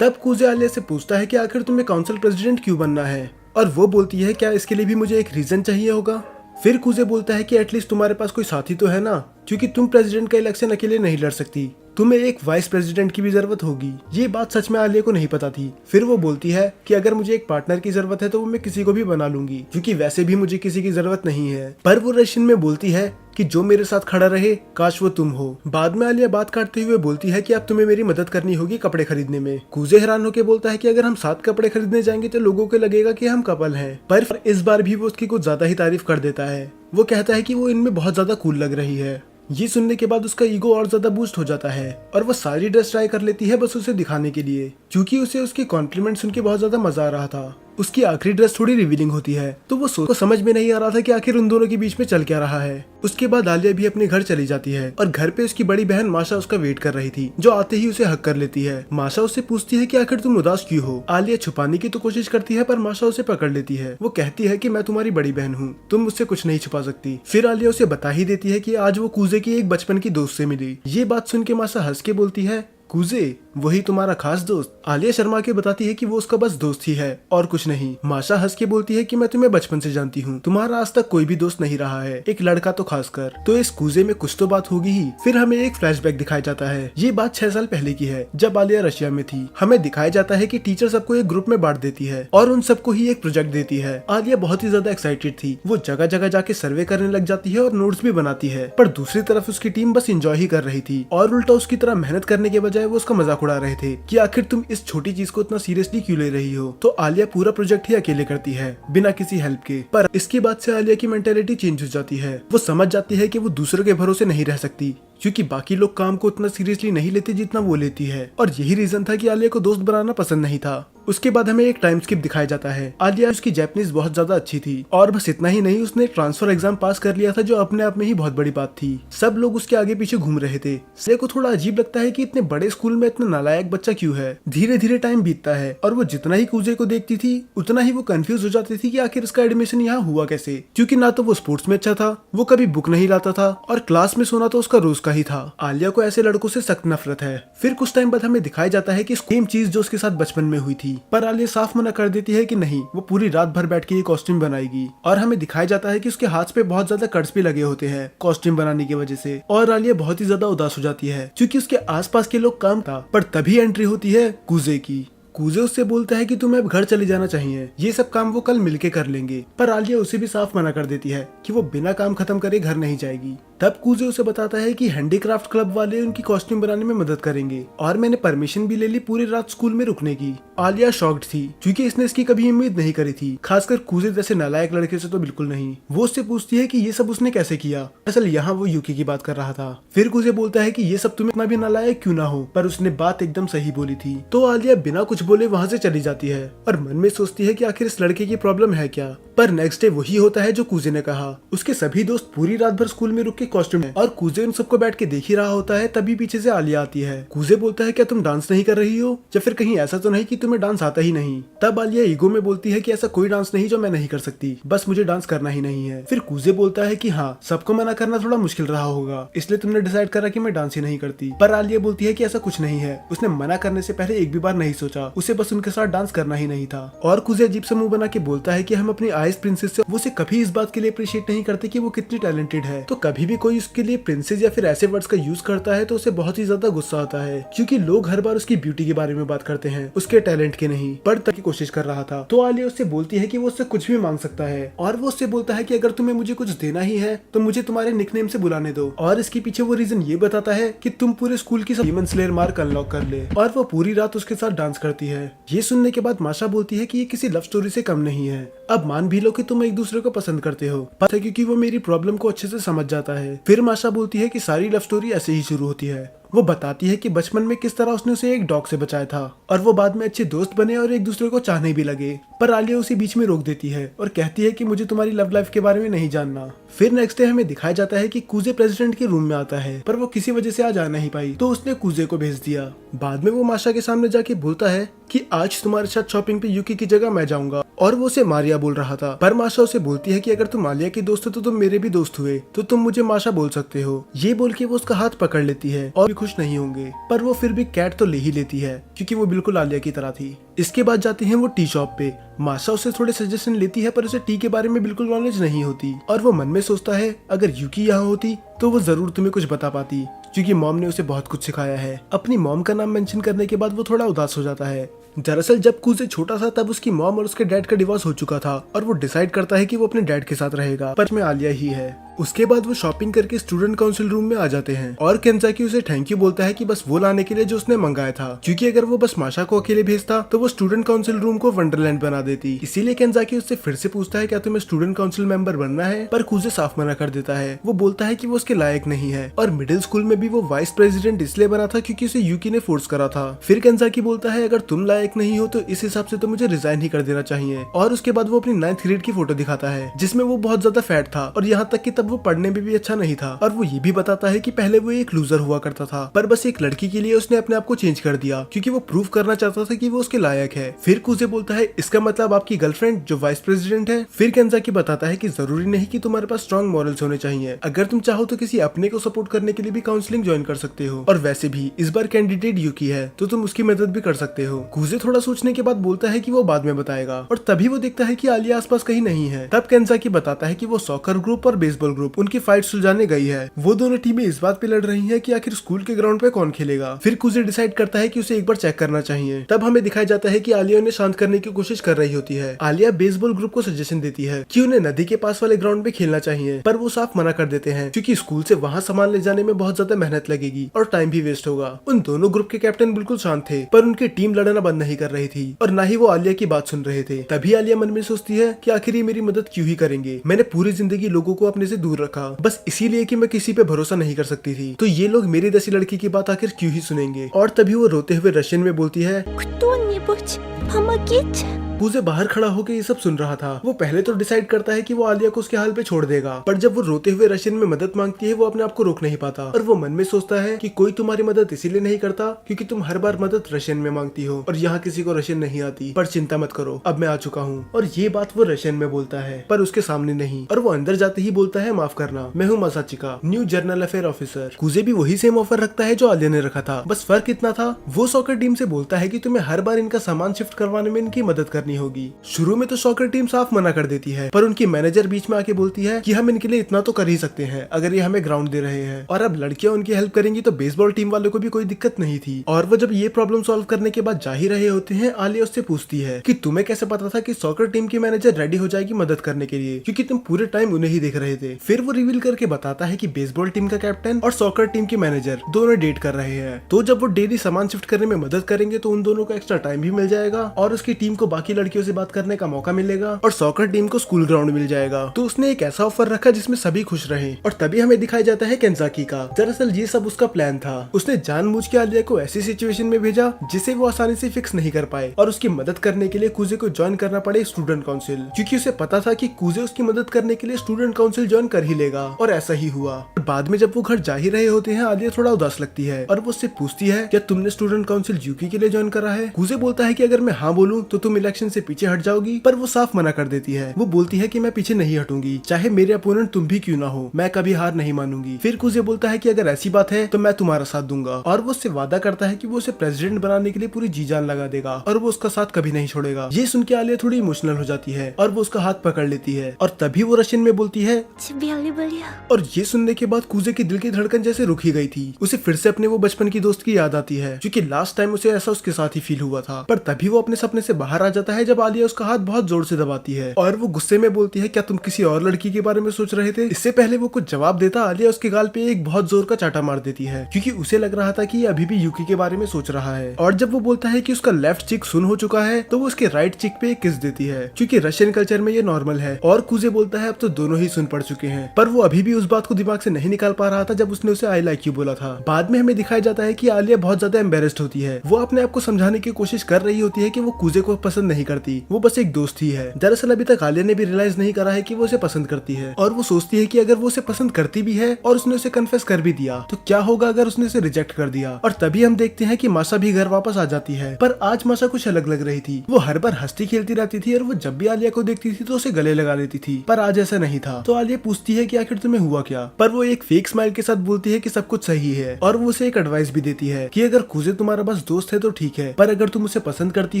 तब कुजे आलिया से पूछता है कि आखिर तुम्हें काउंसिल प्रेसिडेंट क्यों बनना है और वो बोलती है क्या इसके लिए भी मुझे एक रीजन चाहिए होगा। फिर कूजे बोलता है कि एटलीस्ट तुम्हारे पास कोई साथी तो है ना, क्योंकि तुम प्रेसिडेंट का इलेक्शन अकेले नहीं लड़ सकती, तुम्हें एक वाइस प्रेसिडेंट की भी जरूरत होगी। ये बात सच में आलिया को नहीं पता थी। फिर वो बोलती है कि अगर मुझे एक पार्टनर की जरूरत है तो वो मैं किसी को भी बना लूंगी, क्योंकि वैसे भी मुझे किसी की जरूरत नहीं है। पर वो रशियन में बोलती है कि जो मेरे साथ खड़ा रहे काश वो तुम हो। बाद में आलिया बात काटते हुए बोलती है कि अब तुम्हें मेरी मदद करनी होगी कपड़े खरीदने में। कूजे हैरान होकर बोलता है कि अगर हम साथ कपड़े खरीदने जाएंगे तो लोगों को लगेगा कि हम कपल हैं। पर इस बार भी वो उसकी कुछ ज्यादा ही तारीफ कर देता है। वो कहता है कि वो इनमें बहुत ज्यादा कूल लग रही है। ये सुनने के बाद उसका ईगो और ज्यादा बूस्ट हो जाता है और वो सारी ड्रेस ट्राई कर लेती है बस उसे दिखाने के लिए, क्योंकि उसे उसके कॉम्प्लीमेंट सुन के बहुत ज्यादा मजा आ रहा था। उसकी आखिरी ड्रेस थोड़ी रिवीलिंग होती है तो वो को समझ में नहीं आ रहा था कि आखिर उन दोनों के बीच में चल क्या रहा है। उसके बाद आलिया भी अपने घर चली जाती है और घर पे उसकी बड़ी बहन माशा उसका वेट कर रही थी, जो आते ही उसे हक कर लेती है। माशा उससे पूछती है कि आखिर तुम उदास क्यों हो। आलिया छुपाने की तो कोशिश करती है पर माशा उसे पकड़ लेती है। वो कहती है कि मैं तुम्हारी बड़ी बहन हूँ, तुम मुझसे कुछ नहीं छुपा सकती। फिर आलिया उसे बता ही देती है कि आज वो कूजे की एक बचपन की दोस्त से मिली। ये बात सुन के माशा हंस के बोलती है, कूजे वही तुम्हारा खास दोस्त। आलिया शर्मा के बताती है कि वो उसका बस दोस्त ही है और कुछ नहीं। माशा हंस के बोलती है कि मैं तुम्हें बचपन से जानती हूँ, तुम्हारा आज तक कोई भी दोस्त नहीं रहा है, एक लड़का तो खासकर। तो इस कूजे में कुछ तो बात होगी ही। फिर हमें एक फ्लैशबैक दिखाया जाता है। ये बात 6 साल पहले की है जब आलिया रशिया में थी। हमें दिखाया जाता है कि टीचर सबको एक ग्रुप में बांट देती है और उन सबको ही एक प्रोजेक्ट देती है। आलिया बहुत ही ज्यादा एक्साइटेड थी। वो जगह जगह जाके सर्वे करने लग जाती है और नोट्स भी बनाती है। पर दूसरी तरफ उसकी टीम बस एंजॉय ही कर रही थी और उल्टा उसकी तरह मेहनत करने के बजाय वो उसका मजाक उड़ा रहे थे कि आखिर तुम इस छोटी चीज को इतना सीरियसली क्यों ले रही हो। तो आलिया पूरा प्रोजेक्ट ही अकेले करती है बिना किसी हेल्प के। पर इसके बाद से आलिया की मेंटेलिटी चेंज हो जाती है। वो समझ जाती है कि वो दूसरों के भरोसे नहीं रह सकती, क्योंकि बाकी लोग काम को उतना सीरियसली नहीं लेते जितना वो लेती है। और यही रीजन था कि आलिया को दोस्त बनाना पसंद नहीं था। उसके बाद हमें एक टाइम स्किप दिखाया जाता है। आलिया उसकी जापानीज बहुत ज्यादा अच्छी थी और बस इतना ही नहीं, उसने ट्रांसफर एग्जाम पास कर लिया था, जो अपने आप में ही बहुत बड़ी बात थी। सब लोग उसके आगे पीछे घूम रहे थे। से को थोड़ा अजीब लगता है कि इतने बड़े स्कूल में इतना नालायक बच्चा क्यों है। धीरे धीरे टाइम बीतता है और वो जितना ही कूजे को देखती थी उतना ही वो कंफ्यूज हो जाती थी कि आखिर इसका एडमिशन यहाँ हुआ कैसे, क्योंकि ना तो वो स्पोर्ट्स में अच्छा था, वो कभी बुक नहीं लाता था और क्लास में सोना तो उसका रोज का ही था। आलिया को ऐसे लड़कों से सख्त नफरत है। फिर कुछ टाइम बाद हमें दिखाया जाता है कि सेम चीज जो उसके साथ बचपन में हुई थी, पर आलिया साफ मना कर देती है कि नहीं, वो पूरी रात भर बैठ के ये कॉस्ट्यूम बनाएगी। और हमें दिखाया जाता है कि उसके हाथ पे बहुत ज्यादा कट्स भी लगे होते हैं कॉस्ट्यूम बनाने की वजह से। और आलिया बहुत ही ज्यादा उदास हो जाती है क्योंकि उसके आसपास के लोग काम था। पर तभी एंट्री होती है कूजे की। कूजे उससे बोलता है कि तुम्हें अब घर चले जाना चाहिए, ये सब काम वो कल मिलके कर लेंगे। पर आलिया उसे भी साफ मना कर देती है कि वो बिना काम खत्म करे घर नहीं जाएगी। तब कूजे उसे बताता है कि हैंडीक्राफ्ट क्लब वाले उनकी कॉस्ट्यूम बनाने में मदद करेंगे और मैंने परमिशन भी ले ली पूरी रात स्कूल में रुकने की। आलिया शॉक्ड थी क्योंकि इसने इसकी कभी उम्मीद नहीं करी थी, खासकर कूजे जैसे नालायक लड़के से तो बिल्कुल नहीं। वो उससे पूछती है कि ये सब उसने कैसे किया। असल यहाँ वो यूकी की बात कर रहा था। फिर कूजे बोलता है कि ये सब तुम्हें इतना भी नालायक क्यों ना हो, पर उसने बात एकदम सही बोली थी। तो आलिया बिना कुछ बोले वहाँ से चली जाती है और मन में सोचती है कि आखिर इस लड़के की प्रॉब्लम है क्या। पर नेक्स्ट डे वही होता है जो कूजे ने कहा। उसके सभी दोस्त पूरी रात भर स्कूल में रुक के कॉस्ट्यूम और कूजे उन सबको बैठ के देख ही रहा होता है। तभी पीछे से आलिया आती है। कूजे बोलता है क्या तुम डांस नहीं कर रही हो, या फिर कहीं ऐसा तो नहीं कि तुम्हें डांस आता ही नहीं। तब आलिया ईगो में बोलती है कि ऐसा कोई डांस नहीं जो मैं नहीं कर सकती, बस मुझे डांस करना ही नहीं है। फिर कूजे बोलता है कि हाँ, सबको मना करना थोड़ा मुश्किल रहा होगा, इसलिए तुमने डिसाइड करा कि मैं डांस ही नहीं करती। पर आलिया बोलती है कि ऐसा कुछ नहीं है, उसने मना करने से पहले एक भी बार नहीं सोचा, उसे बस उनके साथ डांस करना ही नहीं था। और कूजे अजीब सा मुंह बना के बोलता है कि हम अपनी आइस प्रिंसेस से उसे कभी इस बात के लिए अप्रिशिएट नहीं करते कि वो कितनी टैलेंटेड है। तो कभी भी कोई उसके लिए प्रिंसेस या फिर ऐसे वर्ड्स का यूज करता है तो उसे बहुत ही ज्यादा गुस्सा आता है, क्योंकि लोग हर बार उसकी ब्यूटी के बारे में बात करते हैं, उसके टैलेंट के नहीं। पर तक की कोशिश कर रहा था। तो आलिया उससे बोलती है कि वो उससे कुछ भी मांग सकता है और वो उससे बोलता है कि अगर तुम्हें मुझे कुछ देना ही है तो मुझे तुम्हारे निकनेम से बुलाने दो। और इसके पीछे वो रीजन ये बताता है कि तुम पूरे स्कूल की डीमन स्लेयर मार्क अनलॉक कर ले। और वो पूरी रात उसके साथ डांस करती है। ये सुनने के बाद माशा बोलती है कि ये किसी लव स्टोरी से कम नहीं है। अब मान भी लो कि तुम एक दूसरे को पसंद करते हो, पर क्योंकि वो मेरी प्रॉब्लम को अच्छे से समझ जाता है। फिर माशा बोलती है कि सारी लव स्टोरी ऐसे ही शुरू होती है। वो बताती है कि बचपन में किस तरह उसने उसे एक डॉग से बचाया था और वो बाद में अच्छे दोस्त बने और एक दूसरे को चाहने भी लगे। पर आलिया उसे बीच में रोक देती है और कहती है कि मुझे तुम्हारी लव लाइफ के बारे में नहीं जानना। फिर नेक्स्ट डे हमें दिखाया जाता है कि कूजे प्रेसिडेंट के रूम में आता है, पर वो किसी वजह से आज आ नहीं पाई, तो उसने कूजे को भेज दिया। बाद में वो माशा के सामने जाके बोलता है कि आज तुम्हारे साथ शॉपिंग पे यूकी की जगह मैं जाऊंगा, और वो उसे मारिया बोल रहा था। पर माशा उसे बोलती है कि अगर तुम आलिया की दोस्त हो तो तुम मेरे भी दोस्त हुए, तो तुम मुझे माशा बोल सकते हो। ये बोल के वो उसका हाथ पकड़ लेती है और भी खुश नहीं होंगे, पर वो फिर भी कैट तो ले ही लेती है क्योंकि वो बिल्कुल आलिया की तरह थी। इसके बाद जाते हैं वो टी शॉप पे। माशा उससे थोड़े सजेशन लेती है पर उसे टी के बारे में बिल्कुल नॉलेज नहीं होती और वो मन में सोचता है अगर यूकी यहाँ होती तो वो जरूर तुम्हें कुछ बता पाती, क्योंकि मॉम ने उसे बहुत कुछ सिखाया है। अपनी मॉम का नाम मेंशन करने के बाद वो थोड़ा उदास हो जाता है। दरअसल जब कुजे छोटा था तब उसकी मॉम और उसके डैड का डिवोर्स हो चुका था और वो डिसाइड करता है कि वो अपने डैड के साथ रहेगा, पर में आलिया ही है। उसके बाद वो शॉपिंग करके स्टूडेंट काउंसिल रूम में आ जाते हैं और केंजाकी उसे थैंक यू बोलता है कि बस वो लाने के लिए जो उसने मंगाया था, क्योंकि अगर वो बस माशा को अकेले भेजता तो वो स्टूडेंट काउंसिल रूम को वंडरलैंड बना देती। इसीलिए केंजाकी उससे फिर से पूछता है क्या तुम्हें स्टूडेंट काउंसिल मेंबर बनना है, पर कुजे साफ मना कर देता है। वो बोलता है कि वो उसके लायक नहीं है और मिडिल स्कूल में भी वो वाइस प्रेसिडेंट इसलिए बना था क्योंकि उसे यूकी ने फोर्स करा था। फिर केंजाकी बोलता है अगर तुम लायक नहीं हो तो इस हिसाब से तो मुझे रिजाइन ही कर देना चाहिए। और उसके बाद वो अपनी 9th ग्रेड की फोटो दिखाता है जिसमें वो बहुत ज्यादा फैट था और यहाँ तक कि तब वो पढ़ने में भी अच्छा नहीं था। और वो ये भी बताता है कि पहले वो एक लूजर हुआ करता था पर बस एक लड़की के लिए उसने अपने आप को चेंज कर दिया क्योंकि वो प्रूव करना चाहता था कि वो उसके लायक है। फिर कुजे बोलता है इसका मतलब आपकी गर्लफ्रेंड जो वाइस प्रेसिडेंट है। फिर केंजाकी बताता है कि जरूरी नहीं कि तुम्हारे पास स्ट्रॉन्ग मॉरल्स होने चाहिए, अगर तुम चाहो तो किसी अपने को सपोर्ट करने के लिए भी काउंसलिंग ज्वाइन कर सकते हो और वैसे भी इस बार कैंडिडेट यूकी है तो तुम उसकी मदद भी कर सकते हो। कुजे थोड़ा सोचने के बाद बोलता है कि वो बाद में बताएगा और तभी वो देखता है कि आलिया आसपास कहीं नहीं है। तब केंजाकी बताता है कि वो सॉकर ग्रुप और बेसबॉल ग्रुप उनकी फाइट सुलझाने गई है। वो दोनों टीमें इस बात पे लड़ रही हैं कि आखिर स्कूल के ग्राउंड पे कौन खेलेगा। फिर कुजे डिसाइड करता है कि उसे एक बार चेक करना चाहिए। तब हमें दिखाया जाता है कि आलिया उन्हें शांत करने की कोशिश कर रही होती है। आलिया बेसबॉल ग्रुप को सजेशन देती है कि उन्हें नदी के पास वाले ग्राउंड पे खेलना चाहिए, पर वो साफ मना कर देते हैं क्योंकि स्कूल से वहाँ सामान ले जाने में बहुत ज्यादा मेहनत लगेगी और टाइम भी वेस्ट होगा। उन दोनों ग्रुप के कैप्टन बिल्कुल शांत थे पर उनकी टीम लड़ना बंद नहीं कर रही थी और न ही वो आलिया की बात सुन रहे थे। तभी आलिया मन में सोचती है कि आखिर ये मेरी मदद क्यों ही करेंगे, मैंने पूरी जिंदगी लोगों को अपने से दूर रखा बस इसीलिए कि मैं किसी पे भरोसा नहीं कर सकती थी, तो ये लोग मेरी जैसी लड़की की बात आखिर क्यों ही सुनेंगे। और तभी वो रोते हुए रशियन में बोलती है Кто-нибудь помогите? कुजे बाहर खड़ा होकर ये सब सुन रहा था। वो पहले तो डिसाइड करता है कि वो आलिया को उसके हाल पे छोड़ देगा, पर जब वो रोते हुए रशियन में मदद मांगती है वो अपने आप को रोक नहीं पाता और वो मन में सोचता है कि कोई तुम्हारी मदद इसीलिए नहीं करता क्योंकि तुम हर बार मदद रशियन में मांगती हो और यहाँ किसी को रशियन नहीं आती, पर चिंता मत करो अब मैं आ चुका हूँ। और ये बात वो रशियन में बोलता है पर उसके सामने नहीं, और वो अंदर जाते ही बोलता है माफ करना मैं हूँ मासाचिका, न्यू जर्नल अफेयर ऑफिसर। कुजे भी वही सेम ऑफर रखता है जो आलिया ने रखा था, बस फर्क इतना था वो सॉकर टीम से बोलता है कि तुम्हें हर बार इनका सामान शिफ्ट करवाने में इनकी मदद करनी होगी। शुरू में तो सॉकर टीम साफ मना कर देती है पर उनकी मैनेजर बीच में आके बोलती है कि हम इनके लिए इतना तो कर ही सकते हैं अगर ये हमें ग्राउंड दे रहे हैं, और अब लड़कियां उनकी हेल्प करेंगी तो बेसबॉल टीम वालों को भी कोई दिक्कत नहीं थी। और वो जब ये प्रॉब्लम सॉल्व करने के बाद जा ही रहे होते हैं, आलिया उससे पूछती है कि तुम्हें कैसे पता था कि सॉकर टीम की मैनेजर रेडी हो जाएगी मदद करने के लिए, क्योंकि तुम पूरे टाइम उन्हें ही देख रहे थे। फिर वो रिवील करके बताता है कि बेसबॉल टीम का कैप्टन और सॉकर टीम की मैनेजर दोनों डेट कर रहे हैं, तो जब वो डेली सामान शिफ्ट करने में मदद करेंगे तो उन दोनों को एक्स्ट्रा टाइम भी मिल जाएगा और उसकी टीम को बाकी लड़कियों से बात करने का मौका मिलेगा और सॉकर टीम को स्कूल ग्राउंड मिल जाएगा। तो उसने एक ऐसा ऑफर रखा जिसमें सभी खुश रहे। और तभी हमें दिखाया जाता है केंजाकी का। दरअसल ये सब उसका प्लान था। उसने जानबूझ के आलिया को ऐसी सिचुएशन में भेजा जिसे वो आसानी से फिक्स नहीं कर पाए और उसकी मदद करने के लिए कुजे को ज्वाइन करना पड़े स्टूडेंट काउंसिल, क्योंकि उसे पता था कि कुजे उसकी मदद करने के लिए स्टूडेंट काउंसिल ज्वाइन कर ही लेगा। और ऐसा ही हुआ। बाद में जब वो घर जा ही रहे होते हैं, आलिया थोड़ा उदास लगती है और वो उससे पूछती है क्या तुमने स्टूडेंट काउंसिल यूकी के लिए ज्वाइन करा है। कुजे बोलता है कि अगर मैं हाँ बोलूं तो तुम इलेक्शन से पीछे हट जाओगी, पर वो साफ मना कर देती है। वो बोलती है कि मैं पीछे नहीं हटूंगी, चाहे मेरे अपोनेंट तुम भी क्यों ना हो, मैं कभी हार नहीं मानूंगी। फिर कुजे बोलता है कि अगर ऐसी बात है तो मैं तुम्हारा साथ दूंगा, और वो उससे वादा करता है कि वो उसे प्रेसिडेंट बनाने के लिए पूरी जी जान लगा देगा और वो उसका साथ कभी नहीं छोड़ेगा। ये सुन के आलिया थोड़ी इमोशनल हो जाती है और वो उसका हाथ पकड़ लेती है और तभी वो रशियन में बोलती है Тебя люблю. और ये सुनने के बाद कुजे की दिल की धड़कन जैसे रुक ही गई थी। उसे फिर से अपने वो बचपन की दोस्त की याद आती है, क्योंकि लास्ट टाइम उसे ऐसा उसके साथ ही फील हुआ था। पर तभी वो अपने सपने से बाहर आ जाता है जब आलिया उसका हाथ बहुत जोर से दबाती है और वो गुस्से में बोलती है क्या तुम किसी और लड़की के बारे में सोच रहे थे। इससे पहले वो कुछ जवाब देता आलिया उसके गाल पे एक बहुत जोर का चाटा मार देती है, क्योंकि उसे लग रहा था कि ये अभी भी यूकी के बारे में सोच रहा है। और जब वो बोलता है कि उसका लेफ्ट चिक सुन हो चुका है तो वो उसके राइट चिक पे एक किस देती है, क्योंकि रशियन कल्चर में ये नॉर्मल है। और कुजे बोलता है अब तो दोनों ही सुन पड़ चुके हैं, पर वो अभी भी उस बात को दिमाग से नहीं निकाल पा रहा था जब उसने उसे आई लाइक यू बोला था। बाद में हमें दिखाया जाता है कि आलिया बहुत ज्यादा एम्बेरेस्ड होती है। वो अपने आप को समझाने की कोशिश कर रही होती है कि वो कुजे को पसंद नहीं करती, वो बस एक दोस्त ही है। दरअसल अभी तक आलिया ने भी रियलाइज नहीं करा है कि वो उसे पसंद करती है, और वो सोचती है कि अगर वो उसे पसंद करती भी है और उसने उसे कन्फेस कर भी दिया तो क्या होगा अगर उसने उसे रिजेक्ट कर दिया। और तभी हम देखते हैं कि माशा भी घर वापस आ जाती है, पर आज माशा कुछ अलग लग रही थी। वो हर बार हंसती खेलती रहती थी और वो जब भी आलिया को देखती थी तो उसे गले लगा लेती थी, पर आज ऐसा नहीं था। तो आलिया पूछती है कि आखिर तुम्हें हुआ क्या, पर वो एक फेक स्माइल के साथ बोलती है कि सब कुछ सही है, और वो उसे एक एडवाइस भी देती है कि अगर कुजे तुम्हारा बस दोस्त है तो ठीक है, पर अगर तुम उसे पसंद करती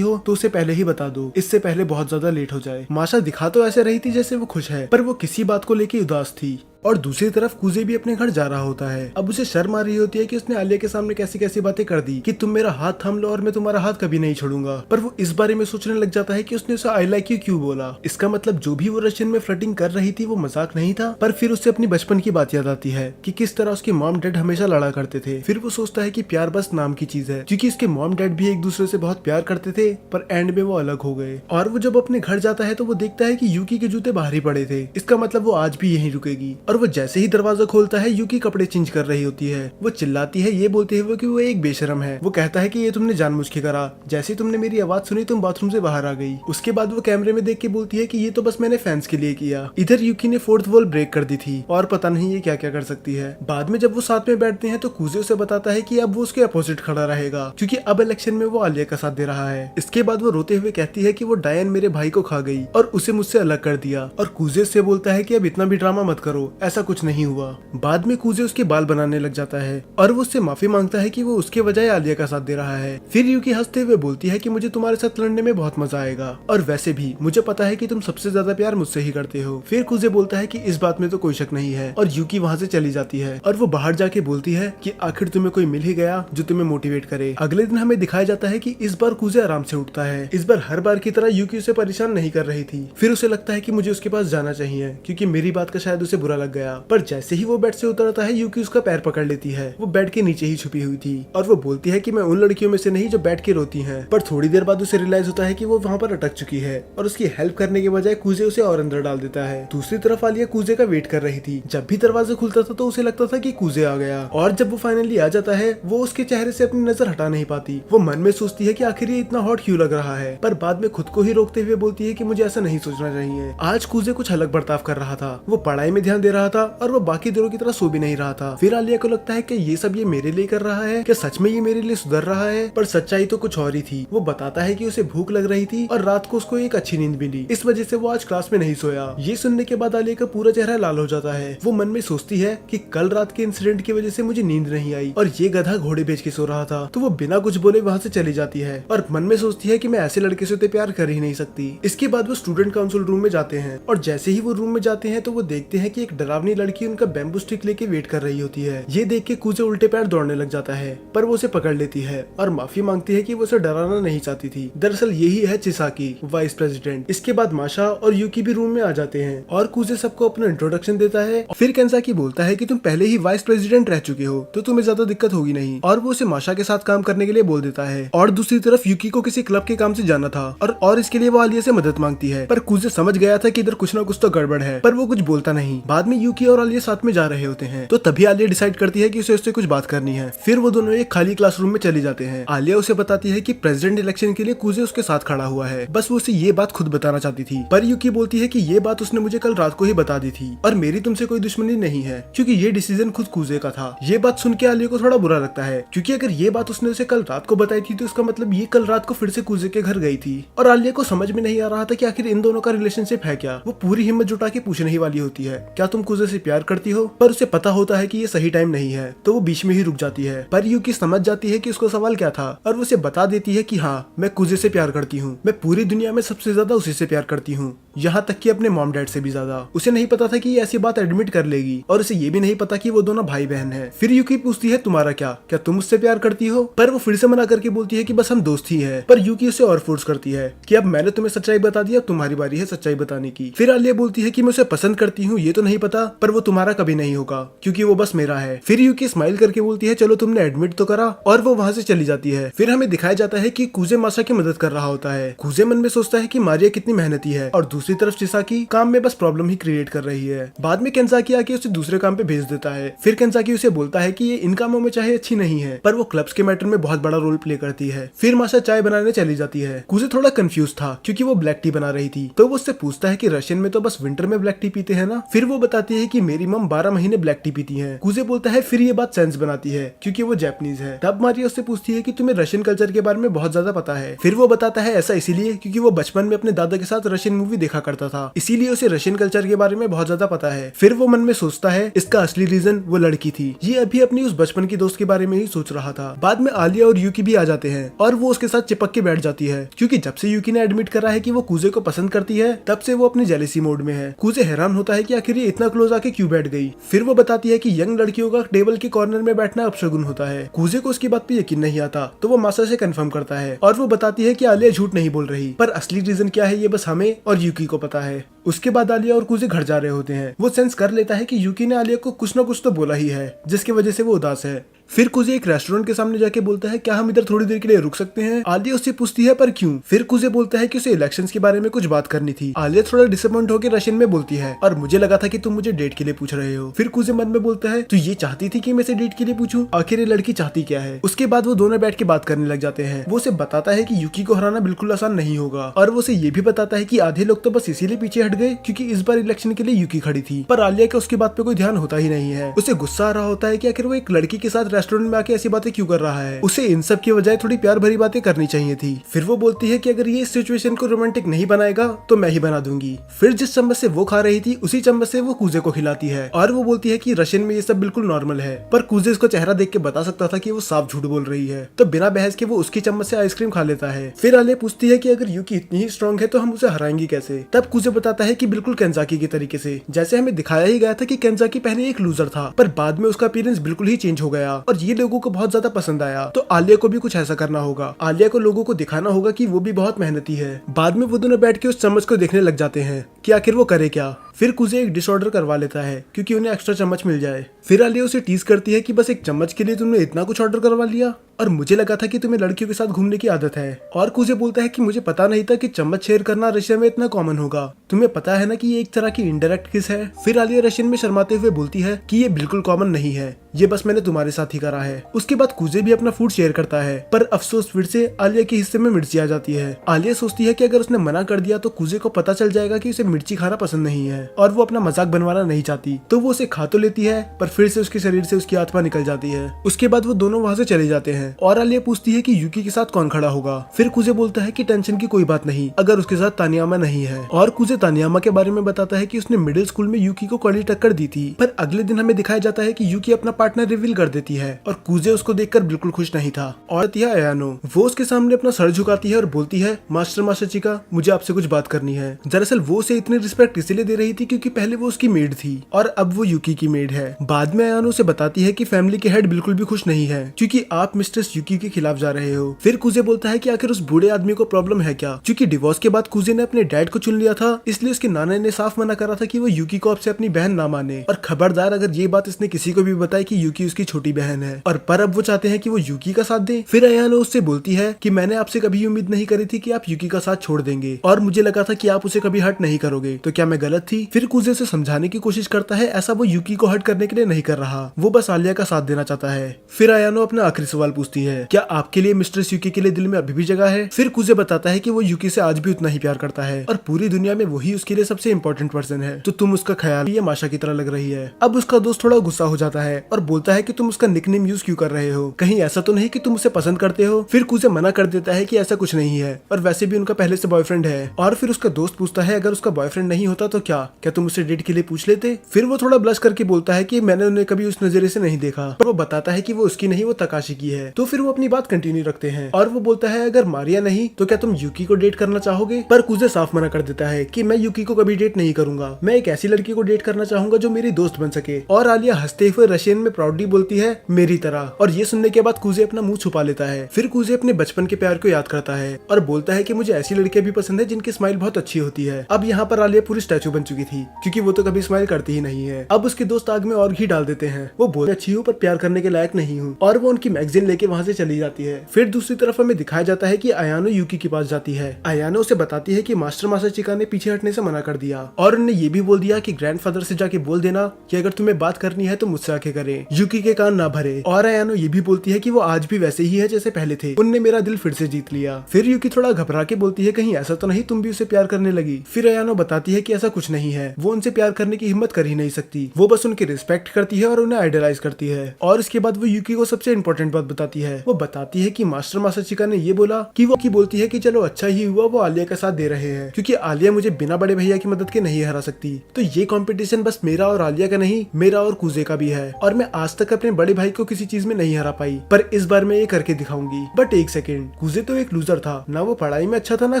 हो तो उसे पहले ही बता दो, इससे पहले बहुत ज्यादा लेट हो जाए। माशा दिखा तो ऐसे रही थी जैसे वो खुश है, पर वो किसी बात को लेके उदास थी। और दूसरी तरफ कुजे भी अपने घर जा रहा होता है। अब उसे शर्म आ रही होती है कि उसने आलिया के सामने कैसी कैसी बातें कर दी कि तुम मेरा हाथ थाम लो और मैं तुम्हारा हाथ कभी नहीं छोड़ूंगा, पर वो इस बारे में सोचने लग जाता है कि उसने उसे आई लाइक यू क्यों बोला। इसका मतलब जो भी वो रशियन में फ्लर्टिंग कर रही थी वो मजाक नहीं था। पर फिर उससे अपनी बचपन की बात याद आती है कि किस तरह उसके मॉम डैड हमेशा लड़ा करते थे। फिर वो सोचता है कि प्यार बस नाम की चीज है, क्योंकि उसके मॉम डैड भी एक दूसरे से बहुत प्यार करते थे, पर एंड में वो अलग हो गए। और वो जब अपने घर जाता है तो वो देखता है कि यूकी के जूते बाहर ही पड़े थे, इसका मतलब वो आज भी यहीं रुकेगी। और वो जैसे ही दरवाजा खोलता है यूकी कपड़े चेंज कर रही होती है। वो चिल्लाती है ये बोलते हुए कि वो एक बेशरम है। वो कहता है कि ये तुमने जानबूझ के करा, जैसे तुमने मेरी आवाज सुनी तुम बाथरूम से बाहर आ गई। उसके बाद वो कैमरे में देख के बोलती है कि ये तो बस मैंने फैंस के लिए किया। इधर यूकी ने फोर्थ वॉल ब्रेक कर दी थी और पता नहीं ये क्या क्या कर सकती है। बाद में जब वो साथ में बैठते हैं तो कुजे उसे बताता है कि अब वो उसके अपोजिट खड़ा रहेगा, क्योंकि अब इलेक्शन में वो आलिया का साथ दे रहा है। इसके बाद वो रोते हुए कहती है कि वो डायन मेरे भाई को खा गई और उसे मुझसे अलग कर दिया। और कुजे से बोलता है कि अब इतना भी ड्रामा मत करो, ऐसा कुछ नहीं हुआ। बाद में कुजे उसके बाल बनाने लग जाता है और वो उससे माफी मांगता है कि वो उसके बजाय आलिया का साथ दे रहा है। फिर यूकी हंसते हुए बोलती है कि मुझे तुम्हारे साथ लड़ने में बहुत मजा आएगा, और वैसे भी मुझे पता है कि तुम सबसे ज्यादा प्यार मुझसे ही करते हो। फिर कुजे बोलता है कि इस बात में तो कोई शक नहीं है, और यूकी वहाँ से चली जाती है। और वो बाहर जाके बोलती है कि आखिर तुम्हें कोई मिल ही गया जो तुम्हें मोटिवेट करे। अगले दिन हमें दिखाया जाता है कि इस बार कुजे आराम से उठता है। इस बार हर बार की तरह यूकी उसे परेशान नहीं कर रही थी। फिर उसे लगता है कि मुझे उसके पास जाना चाहिए, क्योंकि मेरी बात का शायद उसे बुरा लग गया। पर जैसे ही वो बेड से उतरता है यूकी उसका पैर पकड़ लेती है। वो बेड के नीचे ही छुपी हुई थी और वो बोलती है कि मैं उन लड़कियों में से नहीं जो बैठ के रोती हैं। पर थोड़ी देर बाद उसे रियलाइज होता है कि वो वहाँ पर अटक चुकी है, और उसकी हेल्प करने के बजाय कुजे उसे और अंदर डाल देता है। दूसरी तरफ आलिया कुजे का वेट कर रही थी। जब भी दरवाजा खुलता था तो उसे लगता था कि कुजे आ गया, और जब वो फाइनली आ जाता है वो उसके चेहरे से अपनी नजर हटा नहीं पाती। वो मन में सोचती है कि आखिर ये इतना हॉट क्यों लग रहा है, पर बाद में खुद को ही रोकते हुए बोलती है कि मुझे ऐसा नहीं सोचना चाहिए। आज कुजे कुछ अलग बर्ताव कर रहा था। वो पढ़ाई में ध्यान दे रहा था और वो बाकी दिनों की तरह सो भी नहीं रहा था। फिर आलिया को लगता है कि ये सब ये मेरे लिए कर रहा है, क्या सच में ये मेरे लिए सुधर रहा है? पर सच्चाई तो कुछ और ही थी। वो बताता है कि उसे भूख लग रही थी और रात को उसको एक अच्छी नींद मिली, इस वजह से वो आज क्लास में नहीं सोया। ये सुनने के बाद आलिया का पूरा चेहरा लाल हो जाता है। वो मन में सोचती है कि कल रात के इंसिडेंट की वजह से मुझे नींद नहीं आई और ये गधा घोड़े बेच के सो रहा था। तो वो बिना कुछ बोले वहाँ से चली जाती है और मन में सोचती है कि मैं ऐसे लड़के से तो प्यार कर ही नहीं सकती। इसके बाद वो स्टूडेंट काउंसिल रूम में जाते हैं, और जैसे ही वो रूम में जाते हैं तो वो देखते हैं कि एक डरावनी लड़की उनका बैम्बू स्टिक लेके वेट कर रही होती है। ये देख के कुजे उल्टे पैर दौड़ने लग जाता है, पर वो उसे पकड़ लेती है और माफी मांगती है कि वो उसे डराना नहीं चाहती थी। दरअसल यही है चिसाकी, वाइस प्रेसिडेंट। इसके बाद माशा और यूकी भी रूम में आ जाते हैं और कुजे सबको अपना इंट्रोडक्शन देता है। फिर केंसाकी बोलता है कि तुम पहले ही वाइस प्रेसिडेंट रह चुके हो तो तुम्हें ज्यादा दिक्कत होगी नहीं, और वो उसे माशा के साथ काम करने के लिए बोल देता है। और दूसरी तरफ यूकी को किसी क्लब के काम से जाना था और इसके लिए वो आलिया से मदद मांगती है, पर कुजे समझ गया था कि इधर कुछ ना कुछ तो गड़बड़ है, पर वो कुछ बोलता नहीं। बाद में यूकी और आलिया साथ में जा रहे होते हैं तो तभी आलिया डिसाइड करती है कि उसे उससे कुछ बात करनी है। फिर वो दोनों एक खाली क्लासरूम में चले जाते हैं। आलिया उसे बताती है कि प्रेसिडेंट इलेक्शन के लिए कुजे उसके साथ खड़ा हुआ है, बस वो उसे ये बात खुद बताना चाहती थी। पर यूकी बोलती है कि ये बात उसने मुझे कल रात को ही बता दी थी और मेरी तुमसे कोई दुश्मनी नहीं है, क्योंकि ये डिसीजन खुद कुजे का था। ये बात सुन के आलिया को थोड़ा बुरा लगता है, क्योंकि अगर ये बात उसने उसे कल रात को बताई थी तो इसका मतलब ये कल रात को फिर से कुजे के घर गई थी। और आलिया को समझ में नहीं आ रहा था कि आखिर इन दोनों का रिलेशनशिप है क्या। वो पूरी हिम्मत जुटा के पूछने ही वाली होती है, क्या तुम कुजे से प्यार करती हो? पर उसे पता होता है कि ये सही टाइम नहीं है, तो वो बीच में ही रुक जाती है। पर यूकी समझ जाती है कि उसको सवाल क्या था और वो उसे बता देती है कि हाँ, मैं कुजे से प्यार करती हूँ। मैं पूरी दुनिया में सबसे ज्यादा उसी से प्यार करती हूँ, यहाँ तक कि अपने मॉम डैड से भी ज्यादा। उसे नहीं पता था कि ये ऐसी बात एडमिट कर लेगी, और उसे ये भी नहीं पता कि वो दोनों भाई बहन हैं। फिर यूकी पूछती है तुम्हारा क्या तुम मुझसे प्यार करती हो? पर वो फिर से मना करके बोलती है कि बस हम दोस्त ही है। पर यूकी उसे और फोर्स करती है कि अब मैंने तुम्हें सच्चाई बता दी, अब तुम्हारी बारी है सच्चाई बताने की। फिर आलिया बोलती है कि मैं उसे पसंद करती हूँ ये तो नहीं पता, पर वो तुम्हारा कभी नहीं होगा क्योंकि वो बस मेरा है। फिर यूकी स्माइल करके बोलती है चलो तुमने एडमिट तो करा, और वो वहाँ से चली जाती है। फिर हमें दिखाया जाता है कि कुजे माशा की मदद कर रहा होता है। कुजे मन में सोचता है कि मारिया कितनी मेहनती है, और दूसरी दूसरी तरफ चिसाकी काम में बस प्रॉब्लम ही क्रिएट कर रही है। बाद में केंजाकी आके उसे दूसरे काम पे भेज देता है। फिर केंजाकी उसे बोलता है कि ये इन कामों में चाहे अच्छी नहीं है पर वो क्लब्स के मैटर में बहुत बड़ा रोल प्ले करती है। फिर माशा चाय बनाने चली जाती है। कुजे थोड़ा कंफ्यूज था क्योंकि वो ब्लैक टी बना रही थी, तो वो उससे पूछता है कि रशियन में तो बस विंटर में ब्लैक टी पीते हैं ना। फिर वो बताती है कि मेरी मम 12 महीने ब्लैक टी पीती है। कुजे बोलता है फिर ये बात सेंस बनाती है क्योंकि वो जापानीज है। तब मारिया उससे पूछती है कि तुम्हें रशियन कल्चर के बारे में बहुत ज्यादा पता है। फिर वो बताता है ऐसा इसीलिए क्योंकि वो बचपन में अपने दादा के साथ रशियन मूवी देखा करता था, इसीलिए उसे रशियन कल्चर के बारे में बहुत ज्यादा पता है। फिर वो मन में सोचता है इसका असली रीजन वो लड़की थी। ये अभी अपनी उस बचपन की दोस्त के बारे में ही सोच रहा था। बाद में आलिया और यूकी भी आ जाते हैं और वो उसके साथ चिपक के बैठ जाती है क्योंकि जब से यूकी ने एडमिट करा है कि वो कुजे को पसंद करती है तब से वो अपनी जेलेसी मोड में है। कुजे हैरान होता है कि आखिर ये इतना क्लोज आके क्यों बैठ गई। फिर वो बताती है कि यंग लड़कियों का टेबल के कॉर्नर में बैठना अपशगुन होता है। कुजे को उसकी बात पे यकीन नहीं आता तो वो मासा से कंफर्म करता है और वो बताती है कि आलिया झूठ नहीं बोल रही, पर असली रीजन क्या है ये बस हमें और यूकी को पता है। उसके बाद आलिया और कुजे घर जा रहे होते हैं। वो सेंस कर लेता है कि यूकी ने आलिया को कुछ न कुछ तो बोला ही है जिसकी वजह से वो उदास है। फिर कुजे एक रेस्टोरेंट के सामने जाके बोलता है क्या हम इधर थोड़ी देर के लिए रुक सकते हैं। आलिया उससे पूछती है पर क्यों। फिर कुजे बोलता है कि उसे इलेक्शंस के बारे में कुछ बात करनी थी। आलिया थोड़ा डिसअपॉइंट होकर रशियन में बोलती है और मुझे लगा था कि तुम मुझे डेट के लिए पूछ रहे हो। फिर कुजे मन में बोलता है तू ये चाहती थी कि मैं इसे डेट के लिए पूछूं, आखिर ये लड़की चाहती क्या है। उसके बाद वो दोनों बैठ के बात करने लग जाते हैं। वो उसे बताता है कि यूकी को हराना बिल्कुल आसान नहीं होगा और वो उसे ये भी बताता है कि आधे लोग तो बस इसीलिए पीछे हट गए क्योंकि इस बार इलेक्शन के लिए यूकी खड़ी थी, पर आलिया का उसकी बात पे कोई ध्यान होता ही नहीं है। उसे गुस्सा आ रहा होता है कि आखिर वो एक लड़की के साथ रेस्टोरेंट में आके ऐसी बातें क्यों कर रहा है। उसे इन सब की बजाय थोड़ी प्यार भरी बातें करनी चाहिए थी। फिर वो बोलती है कि अगर ये इस सिचुएशन को रोमांटिक नहीं बनाएगा तो मैं ही बना दूंगी। फिर जिस चम्मच से वो खा रही थी उसी चम्मच से वो कुजे को खिलाती है और वो बोलती है कि रशियन में ये सब बिल्कुल नॉर्मल है, पर कुजे उसका चेहरा देख के बता सकता था कि वो साफ झूठ बोल रही है, तो बिना बहस के वो उसकी चम्मच से आइसक्रीम खा लेता है। फिर आलिया पूछती है कि अगर यूकी इतनी ही स्ट्रॉन्ग है तो हम उसे हराएंगे कैसे। तब कुजे बताता है कि बिल्कुल केंजाकी के तरीके से, जैसे हमें दिखाया ही गया था कि केंजाकी पहले एक लूजर था पर बाद में उसका अपीयरेंस बिल्कुल ही चेंज हो गया और ये लोगों को बहुत ज्यादा पसंद आया। तो आलिया को भी कुछ ऐसा करना होगा। आलिया को लोगों को दिखाना होगा कि वो भी बहुत मेहनती है। बाद में वो दोनों बैठ के उस चम्मच को देखने लग जाते हैं कि आखिर वो करे क्या। फिर कुजे एक डिश ऑर्डर करवा लेता है क्योंकि उन्हें एक्स्ट्रा चम्मच मिल जाए। फिर आलिया उसे टीज करती है कि बस एक चम्मच के लिए तुमने इतना कुछ ऑर्डर करवा लिया और मुझे लगा था कि तुम्हें लड़कियों के साथ घूमने की आदत है। और कुजे बोलता है कि मुझे पता नहीं था कि चम्मच शेयर करना रशिया में इतना कॉमन होगा। तुम्हें पता है ना कि ये एक तरह की इनडायरेक्ट किस है। फिर आलिया रशियन में शर्माते हुए बोलती है कि ये बिल्कुल कॉमन नहीं है, ये बस मैंने तुम्हारे साथ ही करा है। उसके बाद कुजे भी अपना फूड शेयर करता है पर अफसोस फिर से आलिया के हिस्से में मिर्ची आ जाती है। आलिया सोचती है कि अगर उसने मना कर दिया तो कुजे को पता चल जाएगा कि उसे मिर्ची खाना पसंद नहीं है और वो अपना मजाक बनवाना नहीं चाहती, तो वो उसे खा तो लेती है पर फिर से उसके शरीर से उसकी आत्मा निकल जाती है। उसके बाद वो दोनों वहाँ से चले जाते हैं और आलिया पूछती है कि यूकी के साथ कौन खड़ा होगा। फिर कुजे बोलता है कि टेंशन की कोई बात नहीं अगर उसके साथ तानियामा नहीं है। और कुजे तानियामा के बारे में बताता है कि उसने मिडिल स्कूल में यूकी को कड़ी टक्कर दी थी, पर अगले दिन हमें दिखाया जाता है कि यूकी अपना पार्टनर रिवील कर देती है और कुजे उसको देखकर बिल्कुल खुश नहीं था। और अयानो वो उसके सामने अपना सर झुकाती है और बोलती है मास्टर चिका मुझे आपसे कुछ बात करनी है। दरअसल वो उसे इतनी रिस्पेक्ट इसलिए दे रही थी क्योंकि पहले वो उसकी मेड थी और अब वो यूकी की मेड है। बाद में अयानो उसे बताती है कि फैमिली के हेड बिल्कुल भी खुश नहीं है क्योंकि आप मिस्ट्रेस यूकी के खिलाफ जा रहे हो। फिर कुजे बोलता है कि आखिर उस बूढ़े आदमी को प्रॉब्लम है क्या, क्योंकि डिवोर्स के बाद कुजे ने अपने डैड को चुन लिया था, इसलिए उसके नाना ने साफ मना करा था कि वो यूकी को आपसे अपनी बहन ना माने और खबरदार अगर ये बात इसने किसी को भी बताई कि यूकी उसकी छोटी बहन है। और पर अब वो चाहते हैं कि वो यूकी का साथ दे। फिर अयानो उससे बोलती है कि मैंने आपसे कभी उम्मीद नहीं करी थी कि आप यूकी का साथ छोड़ देंगे और मुझे लगा था कि आप उसे कभी हर्ट नहीं करोगे, तो क्या मैं गलत थी। फिर कुजे उसे समझाने की कोशिश करता है ऐसा वो यूकी को हर्ट करने के लिए नहीं कर रहा, वो बस आलिया का साथ देना चाहता है। फिर अयानो अपना आखिरी सवाल पूछती है क्या आपके लिए मिस्ट्रेस यूकी के लिए दिल में अभी भी जगह है। फिर कुजे बताता है कि वो यूकी से आज भी उतना ही प्यार करता है और पूरी दुनिया में वही उसके लिए सबसे इम्पोर्टेंट पर्सन है, तो तुम उसका ख्याल ये माशा की तरह लग रही है। अब उसका दोस्त थोड़ा गुस्सा हो जाता है और बोलता है कि तुम उसका निकनेम यूज क्यों कर रहे हो, कहीं ऐसा तो नहीं कि तुम उसे पसंद करते हो। फिर कुजे मना कर देता है कि ऐसा कुछ नहीं है और वैसे भी उनका पहले से बॉयफ्रेंड है। और फिर उसका दोस्त पूछता है अगर उसका बॉयफ्रेंड नहीं होता तो क्या तुम उसे डेट के लिए पूछ लेते। फिर वो थोड़ा ब्लश करके बोलता है कि मैंने उन्हें कभी उस नजरिए से नहीं देखा, पर वो बताता है कि वो उसकी नहीं वो तकाशी की है। तो फिर वो अपनी बात कंटिन्यू रखते हैं और वो बोलता है अगर मारिया नहीं तो क्या तुम यूकी को डेट करना चाहोगे। पर कुजे साफ मना कर देता है कि मैं यूकी को कभी डेट नहीं करूंगा, मैं एक ऐसी लड़की को डेट करना चाहूंगा जो मेरी दोस्त बन सके। और आलिया हंसते हुए रशियन में प्राउडली बोलती है मेरी तरह। और ये सुनने के बाद कुजे अपना मुंह छुपा लेता है। फिर कुजे अपने बचपन के प्यार को याद करता है और बोलता है कि मुझे ऐसी लड़कियां भी पसंद है जिनकी स्माइल बहुत अच्छी होती है। अब यहाँ पर आलिया पूरी स्टैचू बन चुकी चुकी थी क्योंकि वो तो कभी स्माइल करती ही नहीं है। अब उसके दोस्त आग में और घी डाल देते हैं। वो बोलते अच्छी हूँ पर प्यार करने के लायक नहीं हूँ, और वो उनकी मैगजीन लेके वहाँ से चली जाती है। फिर दूसरी तरफ हमें दिखाया जाता है कि अयानो यूकी के पास जाती है। अयानो उसे बताती है कि मास्टर मासाचिका ने पीछे हटने से मना कर दिया और उन्हें ये भी बोल दिया कि ग्रैंडफादर से जाके बोल देना कि अगर तुम्हें बात करनी है तो मुझसे आके करें, यूकी के कान ना भरे। और अयानो ये भी बोलती है कि वो आज भी वैसे ही है जैसे पहले थे, उनने मेरा दिल फिर से जीत लिया। फिर यूकी थोड़ा घबरा के बोलती है कहीं ऐसा तो नहीं तुम भी उसे प्यार करने लगी। फिर अयानो बताती है कि ऐसा कुछ नहीं है, वो उनसे प्यार करने की हिम्मत कर ही नहीं सकती, वो बस उनकी रिस्पेक्ट करती है और उन्हें आइडलाइज करती है। और इसके बाद वो यूकी को सबसे इंपॉर्टेंट बात बताती है। वो बताती है कि मास्टर मासाचिका ने ये बोला कि वो की बोलती है कि चलो अच्छा ही हुआ वो आलिया का साथ दे रहे हैं, क्योंकि आलिया मुझे बिना बड़े भैया की मदद के नहीं हरा सकती। तो ये कंपटीशन बस मेरा और आलिया का नहीं, मेरा और कुजे का भी है, और मैं आज तक अपने बड़े भाई को किसी चीज में नहीं हरा पाई, पर इस बार मैं ये करके दिखाऊंगी। बट एक सेकेंड, कुजे तो एक लूजर था ना, वो पढ़ाई में अच्छा था ना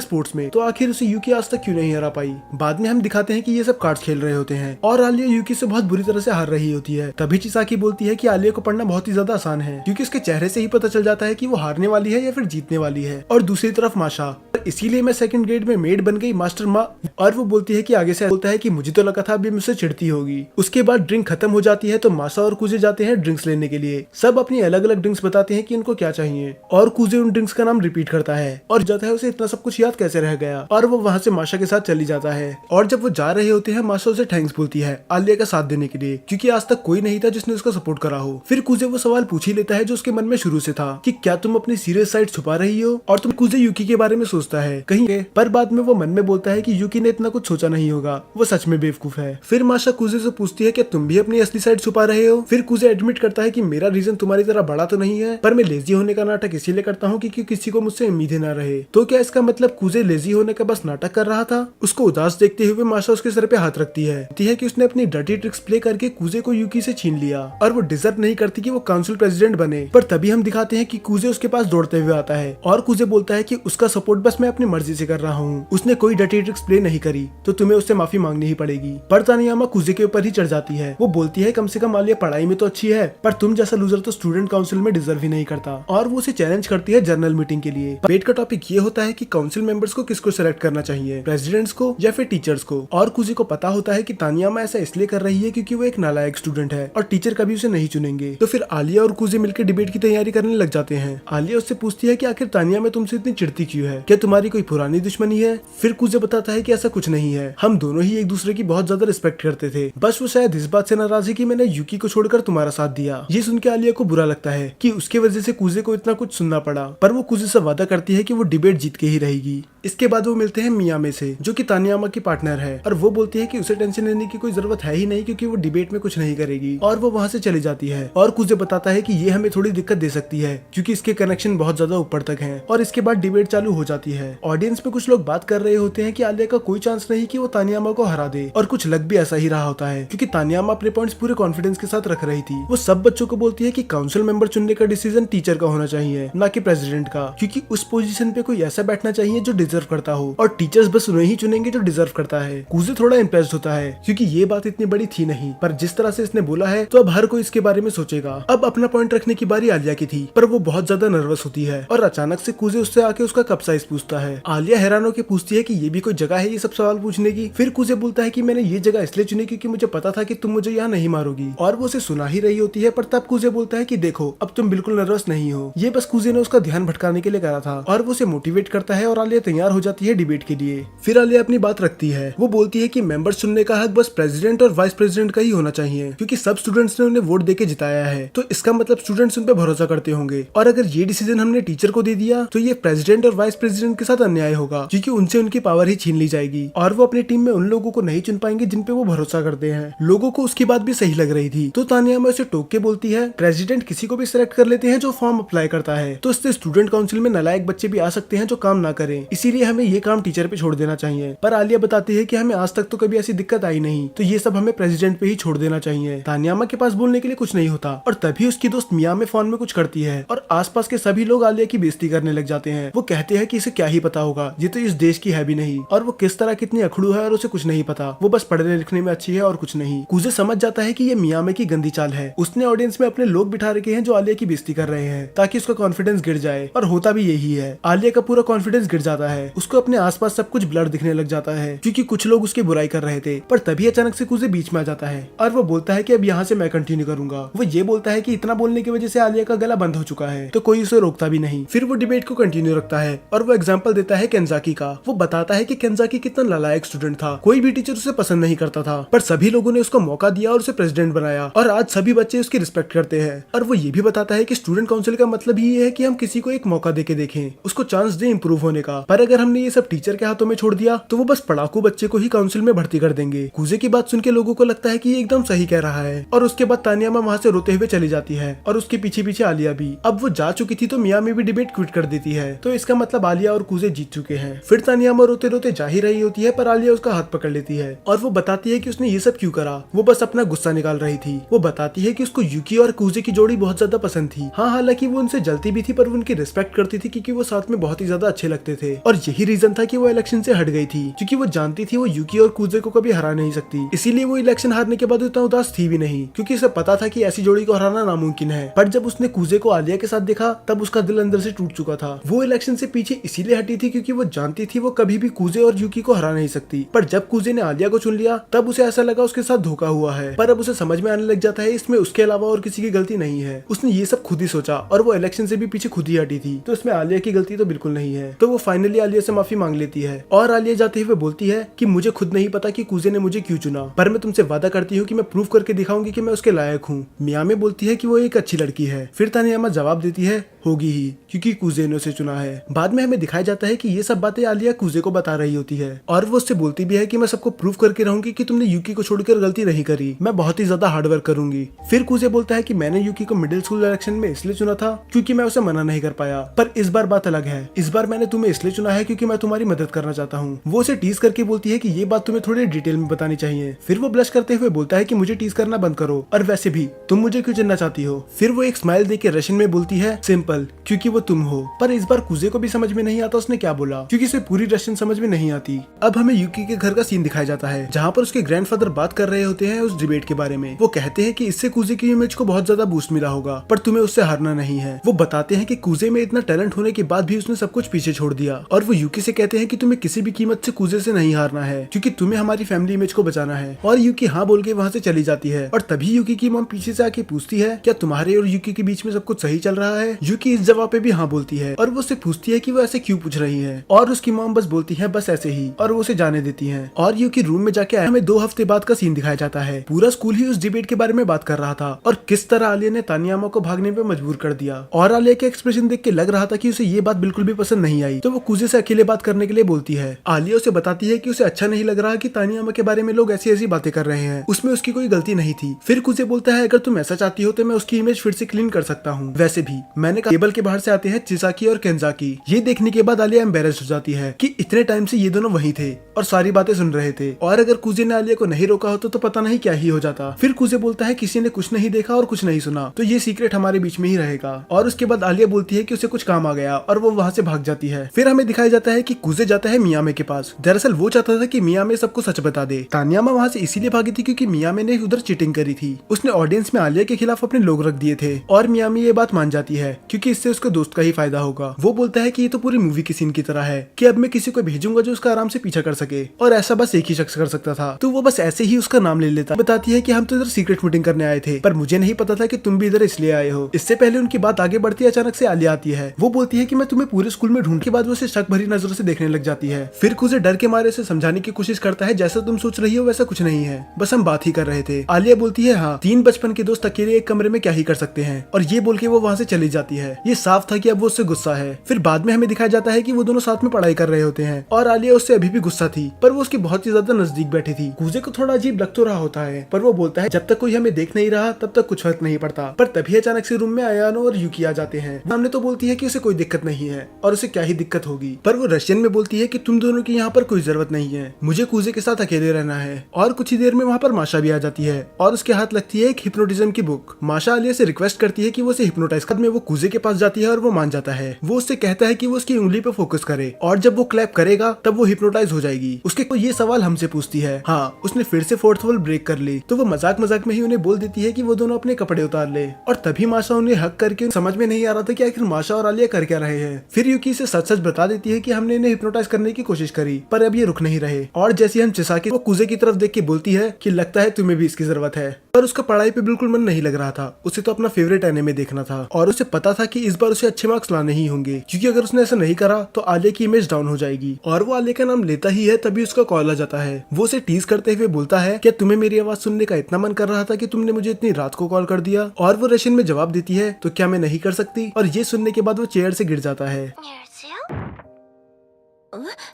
स्पोर्ट्स में, तो आखिर उसे यूकी आज तक क्यों नहीं हरा पाई। बाद में हम दिखाते हैं कि ये सब कार्ड्स खेल रहे होते हैं और आलिया यूकी से बहुत बुरी तरह से हार रही होती है। तभी चिसाकी बोलती है कि आलिया को पढ़ना बहुत ही ज्यादा आसान है, क्योंकि उसके चेहरे से ही पता चल जाता है कि वो हारने वाली है या फिर जीतने वाली है। और दूसरी तरफ माशा, इसीलिए मैं सेकंड ग्रेड में मेड बन गई मास्टर माँ। और वो बोलती है कि आगे से बोलता है कि मुझे तो लगा था अभी मुझसे चिढ़ती होगी। उसके बाद ड्रिंक खत्म हो जाती है तो मासा और कुजे जाते हैं ड्रिंक्स लेने के लिए। सब अपनी अलग अलग ड्रिंक्स बताते हैं कि उनको क्या चाहिए, और कुजे उन ड्रिंक्स का नाम रिपीट करता है और जाता है उसे इतना सब कुछ याद कैसे रह गया। और वो वहाँ से माशा के साथ चली जाता है। और जब वो जा रहे होते हैं माशा उसे थैंक्स बोलती है आलिया का साथ देने के लिए, क्योंकि आज तक कोई नहीं था जिसने उसका सपोर्ट करा हो। फिर कुजे वो सवाल पूछ ही लेता है जो उसके मन में शुरू से था कि क्या तुम अपनी सीरियस साइड छुपा रही हो। और तुम कुजे यूकी के बारे में सोचता है कहीं, पर बाद में वो मन में बोलता है कि यूकी ने इतना कुछ सोचा नहीं होगा, वो सच में बेवकूफ है। फिर माशा कुजे से पूछती है कि तुम भी अपनी असली साइड छुपा रहे हो। फिर कुजे एडमिट करता है कि मेरा रीजन तुम्हारी तरह बड़ा तो नहीं है, पर मैं लेजी होने का नाटक इसीलिए करता हूँ कि किसी को मुझसे उम्मीदें ना रहे। तो क्या इसका मतलब कुजे लेजी होने का बस नाटक कर रहा था। उसको उदास देखते हुए माशा उसके सर पे हाथ रखती है कि उसने अपनी डर्टी ट्रिक्स प्ले करके कुजे को यूकी से छीन लिया और वो डिजर्व नहीं करती कि वो काउंसिल प्रेसिडेंट बने। पर तभी हम दिखाते हैं कि कुजे उसके पास दौड़ते हुए आता है और कुजे बोलता है कि उसका सपोर्ट बस मैं अपनी मर्जी से कर रहा हूँ, उसने कोई डर्टी ट्रिक्स प्ले नहीं करी तो तुम्हें उससे माफी मांगनी ही पड़ेगी। पर तानियामा कुजे के ऊपर ही चढ़ जाती है। वो बोलती है कम से कम आलिया पढ़ाई में तो अच्छी है, पर तुम जैसा लूजर तो स्टूडेंट काउंसिल में डिजर्व ही नहीं करता। और वो उसे चैलेंज करती है जर्नल मीटिंग के लिए। डिबेट का टॉपिक ये होता है कि काउंसिल मेंबर्स को किसको सेलेक्ट करना चाहिए, प्रेसिडेंट्स को या फिर टीचर्स को। और कुजे को पता होता है कि तानियामा ऐसा इसलिए कर रही है क्योंकि वो एक नालायक स्टूडेंट है और टीचर कभी उसे नहीं चुनेंगे। तो फिर आलिया और कुजे मिलकर डिबेट की तैयारी करने लग जाते हैं। आलिया उससे पूछती है कि आखिर तानियामा तुमसे इतनी चिढ़ती क्यों है, क्या तुम्हारी कोई पुरानी दुश्मनी है। फिर कुजे बताता है कि ऐसा कुछ नहीं है, हम दोनों ही एक दूसरे की बहुत ज्यादा रिस्पेक्ट करते थे, बस वो शायद इस बात से नाराज है कि मैंने यूकी को छोड़कर तुम्हारा साथ दिया। ये सुन के आलिया को बुरा लगता है कि उसके वजह से कुजे को इतना कुछ सुनना पड़ा, पर वो कुजे से वादा करती है कि वो डिबेट जीत के ही रहेगी। इसके बाद वो मिलते हैं मियामे से, जो कि तानियामा की पार्टनर है, और वो बोलती है कि उसे टेंशन लेने की कोई जरूरत है ही नहीं क्योंकि वो डिबेट में कुछ नहीं करेगी। और वो वहाँ से चली जाती है। और कुजे बताता है कि ये हमें थोड़ी दिक्कत दे सकती है क्योंकि इसके कनेक्शन बहुत ज्यादा ऊपर तक हैं। और इसके बाद डिबेट चालू हो जाती है। ऑडियंस में कुछ लोग बात कर रहे होते हैं कि आलिया का कोई चांस नहीं कि वो तानियामा को हरा दे, और कुछ लग भी ऐसा ही रहा होता है क्योंकि तानियामा अपने पॉइंट्स पूरे कॉन्फिडेंस के साथ रख रही थी। वो सब बच्चों को बोलती है कि काउंसिल मेंबर चुनने का डिसीजन टीचर का होना चाहिए, ना कि प्रेसिडेंट का, क्योंकि उस पोजीशन पे कोई ऐसा बैठना चाहिए जो डिजर्व करता हो, और टीचर्स बस उन्हें ही चुनेंगे जो डिजर्व करता है। कुजे थोड़ा इम्प्रेस्ड होता है क्योंकि ये बात इतनी बड़ी थी नहीं, पर जिस तरह से इसने बोला है तो अब हर कोई इसके बारे में सोचेगा। अब अपना पॉइंट रखने की बारी आलिया की थी, पर वो बहुत ज्यादा नर्वस होती है और अचानक से कुजे उससे आके उसका कप साइज पूछता है। आलिया हैरान होकर पूछती है कि ये भी कोई जगह है ये सब सवाल पूछने की। फिर कुजे बोलता है कि मैंने ये जगह इसलिए चुनी क्योंकि मुझे पता था कि तुम मुझे यहाँ नहीं मारोगी। और वो उसे सुना ही रही होती है, पर तब कुजे बोलता है कि देखो अब तुम बिल्कुल नर्वस नहीं हो, ये बस कुजे ने उसका ध्यान भटकाने के लिए करा था। और वो उसे मोटिवेट करता है और आलिया तैयार हो जाती है डिबेट के लिए। फिर आलिया अपनी बात रखती है। वो बोलती है कि मेंबर्स चुनने का हक बस प्रेसिडेंट और वाइस प्रेसिडेंट का ही होना चाहिए क्योंकि सब स्टूडेंट्स ने उन्हें वोट देके जिताया है, तो इसका मतलब स्टूडेंट्स उन पे भरोसा करते होंगे। और अगर ये डिसीजन हमने टीचर को दे दिया तो ये प्रेसिडेंट और वाइस प्रेसिडेंट के साथ अन्याय होगा क्योंकि उनसे उनकी पावर ही छीन ली जाएगी और वो अपनी टीम में उन लोगों को नहीं चुन पाएंगे जिन पे वो भरोसा करते हैं। लोगों को उसकी बात भी सही लग रही थी, तो तानियामा उसे टोक के बोलती है प्रेसिडेंट किसी को भी सिलेक्ट कर लेते हैं जो फॉर्म अप्लाई करता है, तो इससे स्टूडेंट काउंसिल में नालायक बच्चे भी आ सकते हैं जो काम ना करें, इसीलिए हमें ये काम टीचर पे छोड़ देना चाहिए। पर आलिया बताती है कि हमें आज तक तो कभी ऐसी दिक्कत आई नहीं, तो ये सब हमें प्रेसिडेंट पे ही छोड़ देना चाहिए। तानियामा के पास बोलने के लिए कुछ नहीं होता और तभी उसकी दोस्त मिया में फोन में कुछ करती है और आसपास के सभी लोग आलिया की बेइज्जती करने लग जाते हैं। वो कहते हैं कि इसे क्या ही पता होगा, ये तो इस देश की है भी नहीं, और वो किस तरह कितनी अखड़ू है और उसे कुछ नहीं पता, वो बस पढ़ने लिखने में अच्छी है और कुछ नहीं। कुजे समझ जाता है कि ये मियामे की गंदी चाल है। उसने ऑडियंस में अपने लोग बिठा रखे हैं जो आलिया की बेइज्जती कर रहे हैं ताकि उसका कॉन्फिडेंस गिर जाए, और होता भी यही है। आलिया का पूरा कॉन्फिडेंस गिर जाता है, उसको अपने आसपास सब कुछ ब्लर दिखने लग जाता है क्योंकि कुछ लोग उसकी बुराई कर रहे थे। पर तभी अचानक से कुजे बीच में आ जाता है और वो बोलता है कि अब यहाँ से मैं कंटिन्यू करूंगा। वो ये बोलता है कि इतना बोलने की वजह से आलिया का गला बंद हो चुका है, तो कोई उसे रोकता भी नहीं। फिर वो डिबेट को कंटिन्यू रखता है और वो एग्जाम्पल देता है केंजाकी का। वो बताता है कि केंजाकी कितना नालायक स्टूडेंट था, कोई भी टीचर उसे पसंद नहीं करता था, पर सभी लोगों ने उसको मौका दिया और उसे प्रेसिडेंट बनाया, और आज सभी बच्चे उसकी रिस्पेक्ट करते हैं। और वो ये भी बताता है कि स्टूडेंट काउंसिल का मतलब ही ये है कि हम किसी को एक मौका देके देखें, उसको चांस दे इम्प्रूव होने का। पर अगर हमने ये सब टीचर के हाथों में छोड़ दिया तो वो बस पढ़ाकू बच्चे को ही काउंसिल में भर्ती कर देंगे। कुजे की बात सुन के लोगों को लगता है कि ये एकदम सही कह रहा है, और उसके बाद तानियामा वहाँ से रोते हुए चली जाती है और उसके पीछे पीछे आलिया भी। अब वो जा चुकी थी तो मियामी भी डिबेट क्विट कर देती है, तो इसका मतलब आलिया और कुजे जीत चुके हैं। फिर तानियामा रोते रोते जा ही रही होती है, पर आलिया उसका हाथ पकड़ लेती है और वो बताती है कि उसने ये सब क्यों करा, वो बस अपना गुस्सा निकाल रही थी। वो बताती है कि उसको यूकी और कुजे की जोड़ी बहुत ज्यादा पसंद थी। हाँ, हालांकि वो उनसे जलती भी थी, पर वो उनकी रिस्पेक्ट करती थी क्योंकि वो साथ में बहुत ही ज्यादा अच्छे लगते थे। और यही रीजन था कि वो इलेक्शन से हट गई थी, क्योंकि वो जानती थी वो यूकी और कुजे को कभी हरा नहीं सकती। इसीलिए वो इलेक्शन हारने के बाद उतना उदास थी भी नहीं, क्योंकि उसे पता था कि ऐसी जोड़ी को हराना नामुमकिन है। पर जब उसने कुजे को आलिया के साथ देखा तब उसका दिल अंदर से टूट चुका था। वो इलेक्शन से पीछे इसीलिए हटी थी क्योंकि वो जानती थी वो कभी भी कुजे और यूकी को हरा नहीं सकती। पर जब कुजे ने आलिया को चुन लिया तब उसे ऐसा लगा उसके साथ धोखा हुआ है। पर अब उसे समझ में आने लग जाता है इसमें उसके अलावा और किसी की गलती नहीं है। उसने ये सब खुद ही सोचा और वो इलेक्शन से भी पीछे खुद ही हटी थी, तो इसमें आलिया की गलती तो बिल्कुल नहीं है। तो वो फाइनली आलिया से माफी मांग लेती है और आलिया जाते हुए बोलती है कि मुझे खुद नहीं पता कि कुजे ने मुझे क्यों चुना, पर मैं तुमसे वादा करती हूँ कि मैं प्रूव करके दिखाऊंगी कि मैं उसके लायक हूँ। मियामे बोलती है कि वो एक अच्छी लड़की है। फिर तानियामा जवाब देती है होगी ही, क्योंकि कुजे ने उसे चुना है। बाद में हमें दिखाया जाता है कि ये सब बातें आलिया कुजे को बता रही होती है और वो उससे बोलती भी है कि मैं सबको प्रूव करके रहूंगी कि तुमने यूकी को छोड़कर गलती नहीं करी, मैं बहुत ही ज्यादा हार्डवर्क करूंगी। फिर कुजे बोलता है कि मैंने यूकी को मिडिल स्कूल इलेक्शन में इसलिए चुना था क्योंकि मैं उसे मना नहीं कर पाया, पर इस बार बात अलग है, इस बार मैंने तुम्हें इसलिए चुना है क्योंकि मैं तुम्हारी मदद करना चाहता हूँ। वो उसे टीज करके बोलती है कि ये बात तुम्हें थोड़ी डिटेल में बतानी चाहिए। फिर वो ब्लश करते हुए बोलता है कि मुझे टीज करना बंद करो, और वैसे भी तुम मुझे क्यों चुनना चाहती हो। फिर वो एक स्माइल देके रशियन में बोलती है सिंपल, क्योंकि वो तुम हो। पर इस बार कुजे को भी समझ में नहीं आता उसने क्या बोला, क्योंकि इसे पूरी रशियन समझ में नहीं आती। अब हमें यूकी के घर का सीन दिखाया जाता है जहाँ पर उसके ग्रैंडफादर बात कर रहे होते हैं उस डिबेट के बारे में। वो कहते हैं कि इससे कुजे की इमेज को बहुत ज्यादा बूस्ट मिला होगा, पर तुम्हें उससे हारना नहीं है। वो बताते हैं कि कुजे में इतना टैलेंट होने के बाद भी उसने सब कुछ पीछे छोड़ दिया, और वो यूकी से कहते हैं कि तुम्हें किसी भी कीमत से कुजे से नहीं हारना है, क्योंकि तुम्हें हमारी फैमिली इमेज को बचाना है। और यूकी हाँ बोल के वहाँ से चली जाती है, और तभी यूकी की मॉम पीछे से आके पूछती है क्या तुम्हारे और यूकी के बीच में सब कुछ सही चल रहा है। यूकी इस जवाब पे भी हाँ बोलती है, और वो उससे पूछती है कि वो ऐसे क्यों पूछ रही है, और उसकी मॉम बस बोलती है बस ऐसे ही, और वो उसे जाने देती है। और यूकी रूम में जाके हमें 2 हफ्ते बाद का सीन दिखाया जाता है। पूरा स्कूल ही उस डिबेट के बारे में बात कर रहा था और किस तरह आलिया ने तानियामा को भागने पे मजबूर कर दिया, और आलिया के एक्सप्रेशन देख के लग रहा था कि उसे ये बात बिल्कुल भी पसंद नहीं आई। तो वो कुजे से अकेले बात करने के लिए बोलती है। आलिया उसे बताती है कि उसे अच्छा नहीं लग रहा कि तानियामा के बारे में लोग ऐसी ऐसी बातें कर रहे हैं, उसमें उसकी कोई गलती नहीं थी। फिर कुजे बोलता है अगर तुम ऐसा चाहती हो तो मैं उसकी इमेज फिर से क्लीन कर सकता हूँ। वैसे भी मैंने कहा टेबल के बाहर से आते हैं चिसाकी और केंजाकी। ये देखने के बाद आलिया एम्बेरेस्ड हो जाती है कि इतने टाइम से ये दोनों वहीं थे और सारी बातें सुन रहे थे, और अगर कुजे ने आलिया को नहीं रोका होता तो पता नहीं क्या ही हो जाता। फिर कुजे बोलता है किसी ने कुछ नहीं देखा और कुछ नहीं सुना, तो ये सीक्रेट हमारे बीच में ही रहेगा। और उसके बाद आलिया बोलती है कि उसे कुछ काम आ गया और वो वहाँ से भाग जाती है। फिर हमें दिखाया जाता है कि कुजे जाता है मियामे के पास। दरअसल वो चाहता था कि मियामे सबको सच बता दे। तानियामा वहाँ से इसीलिए भागी थी क्योंकि मियामे ने उधर चीटिंग करी थी। उसने ऑडियंस में आलिया के खिलाफ अपने लोग रख दिए थे, और मियामी ये बात मान जाती है क्योंकि इससे उसके दोस्त का ही फायदा होगा। वो बोलता है कि ये तो पूरी मूवी की सीन की तरह है कि अब मैं किसी को भेजूंगा जो उसका आराम से पीछा कर सके, और ऐसा बस एक ही शख्स कर सकता था, तो वो बस ऐसे ही उसका नाम ले लेता। बताती है कि हम तो इधर सीक्रेट मीटिंग करने आए थे, पर मुझे नहीं पता था कि तुम भी इधर इसलिए आए हो। इससे पहले उनकी बात आगे बढ़ती है, अचानक से आलिया आती है। वो बोलती है कि मैं तुम्हें पूरे स्कूल में ढूंढ के बाद वो उसे शक भरी नजरों से देखने लग जाती है। फिर कुजे डर के मारे उसे समझाने की कोशिश करता है जैसा तुम सोच रही हो वैसा कुछ नहीं है, बस हम बात ही कर रहे थे। आलिया बोलती है हाँ, 3 बचपन के दोस्त अकेले एक कमरे में क्या ही कर सकते हैं, और ये बोल के वो वहाँ से चली जाती है। ये साफ था कि अब वो उससे गुस्सा है। फिर बाद में हमें दिखाया जाता है कि वो दोनों साथ में पढ़ाई कर रहे होते हैं, और आलिया उससे अभी भी गुस्सा थी, पर वो उसके बहुत ही ज्यादा नजदीक बैठी थी। कुजे को थोड़ा अजीब लग तो रहा होता है, पर वो बोलता है जब तक कोई हमें देख नहीं रहा तब तक कुछ फर्क नहीं पड़ता। पर तभी अचानक से रूम में अयानो और यूकी आ जाते हैं। सामने तो बोलती है कि उसे कोई दिक्कत नहीं है और उसे क्या ही दिक्कत होगी, पर वो रशियन में बोलती है कि तुम दोनों की यहाँ पर कोई जरूरत नहीं है, मुझे कुजे के साथ अकेले रहना है। और कुछ ही देर में वहाँ पर माशा भी आ जाती है और उसके हाथ लगती है एक हिप्नोटिज्म की बुक। माशा आलिया से रिक्वेस्ट करती है कि वो उसे हिप्नोटाइज कर। में वो कुजे के पास जाती है और वो मान जाता है। वो उससे कहता है कि वो उसकी उंगली उंगली पे फोकस करे और जब वो क्लैप करेगा तब वो हिप्नोटाइज हो जाएगी। उसके को ये सवाल हमसे पूछती है। हाँ, उसने फिर से फोर्थ वॉल ब्रेक कर ली तो वो मजाक मजाक में ही उन्हें बोल देती है कि वो दोनों अपने कपड़े उतार ले। और तभी माशा उन्हें हक करके समझ में नहीं आ रहा था कि आखिर माशा और आलिया कर क्या रहे हैं। फिर यूकी से सच सच बता देती है कि हमने इन्हें हिप्नोटाइज करने की कोशिश करी पर अब ये रुक नहीं रहे। और जैसे हम चिसाकी वो कुजे की तरफ देख के बोलती है कि लगता है तुम्हें भी इसकी जरूरत है। पर उसका पढ़ाई पे बिल्कुल मन नहीं लग रहा था। उसे तो अपना फेवरेट एनिमे देखना था और उसे पता था कि इस बार उसे अच्छे मार्क्स लाने ही होंगे, क्योंकि अगर उसने ऐसा नहीं करा तो आलिया की इमेज डाउन हो जाएगी। और वो आलिया का नाम लेता ही है तभी उसका कॉल आ जाता है। वो उसे टीज करते हुए बोलता है क्या तुम्हें मेरी आवाज सुनने का इतना मन कर रहा था कि तुमने मुझे इतनी रात को कॉल कर दिया। और वो रशियन में जवाब देती है तो क्या मैं नहीं कर सकती। और ये सुनने के बाद वो चेयर से गिर जाता है।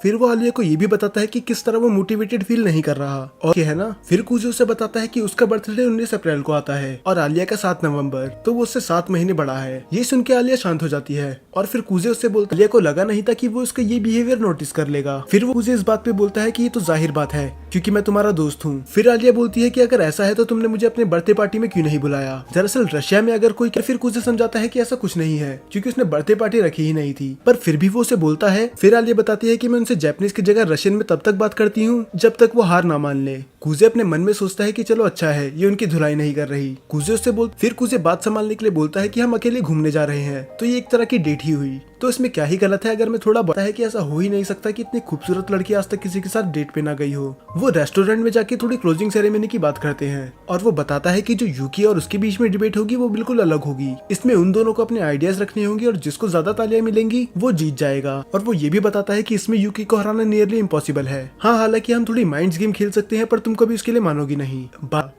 फिर वो आलिया को ये भी बताता है कि किस तरह वो मोटिवेटेड फील नहीं कर रहा। और है ना, फिर कुजे उसे बताता है कि उसका बर्थडे 19 अप्रैल को आता है और आलिया का 7 नवंबर, तो वो उससे 7 महीने बड़ा है। ये सुन के आलिया शांत हो जाती है और फिर कुजे उससे बोलता है आलिया को लगा नहीं था कि वो उसका ये बिहेवियर नोटिस कर लेगा। फिर वो कुजे इस बात पे बोलता है कि ये तो जाहिर बात है क्योंकि मैं तुम्हारा दोस्त हूँ। फिर आलिया बोलती है कि अगर ऐसा है तो तुमने मुझे अपने बर्थडे पार्टी में क्यों नहीं बुलाया। दरअसल रशिया में अगर कोई, फिर कुजे समझाता है कि ऐसा कुछ नहीं है क्योंकि उसने बर्थडे पार्टी रखी ही नहीं थी। पर फिर भी वो उसे बोलता है। फिर आलिया बताती है कि मैं उनसे जापानीज की जगह रशियन में तब तक बात करती हूँ जब तक वो हार ना मान ले। कुजे अपने मन में सोचता है कि चलो अच्छा है ये उनकी धुलाई नहीं कर रही। कुजे उससे फिर कुजे बात संभालने के लिए बोलता है कि हम अकेले घूमने जा रहे हैं तो ये एक तरह की डेट ही हुई। तो इसमें क्या ही गलत है अगर मैं थोड़ा बताया कि ऐसा हो ही नहीं सकता कि इतनी खूबसूरत लड़की आज तक किसी के साथ डेट पे ना गई हो। वो रेस्टोरेंट में जाके थोड़ी क्लोजिंग सेरेमनी की बात करते हैं और वो बताता है कि जो यूकी और उसके बीच में डिबेट होगी वो बिल्कुल अलग होगी। इसमें उन दोनों को अपने आइडियाज रखने होंगे और जिसको ज्यादा तालियां मिलेंगी वो जीत जाएगा। और वो ये भी बताता है कि इसमें यूकी को हराना नियरली इम्पॉसिबल है। हाँ, हालांकि हम थोड़ी माइंड्स गेम खेल सकते हैं पर तुम कभी उसके लिए मानोगी नहीं।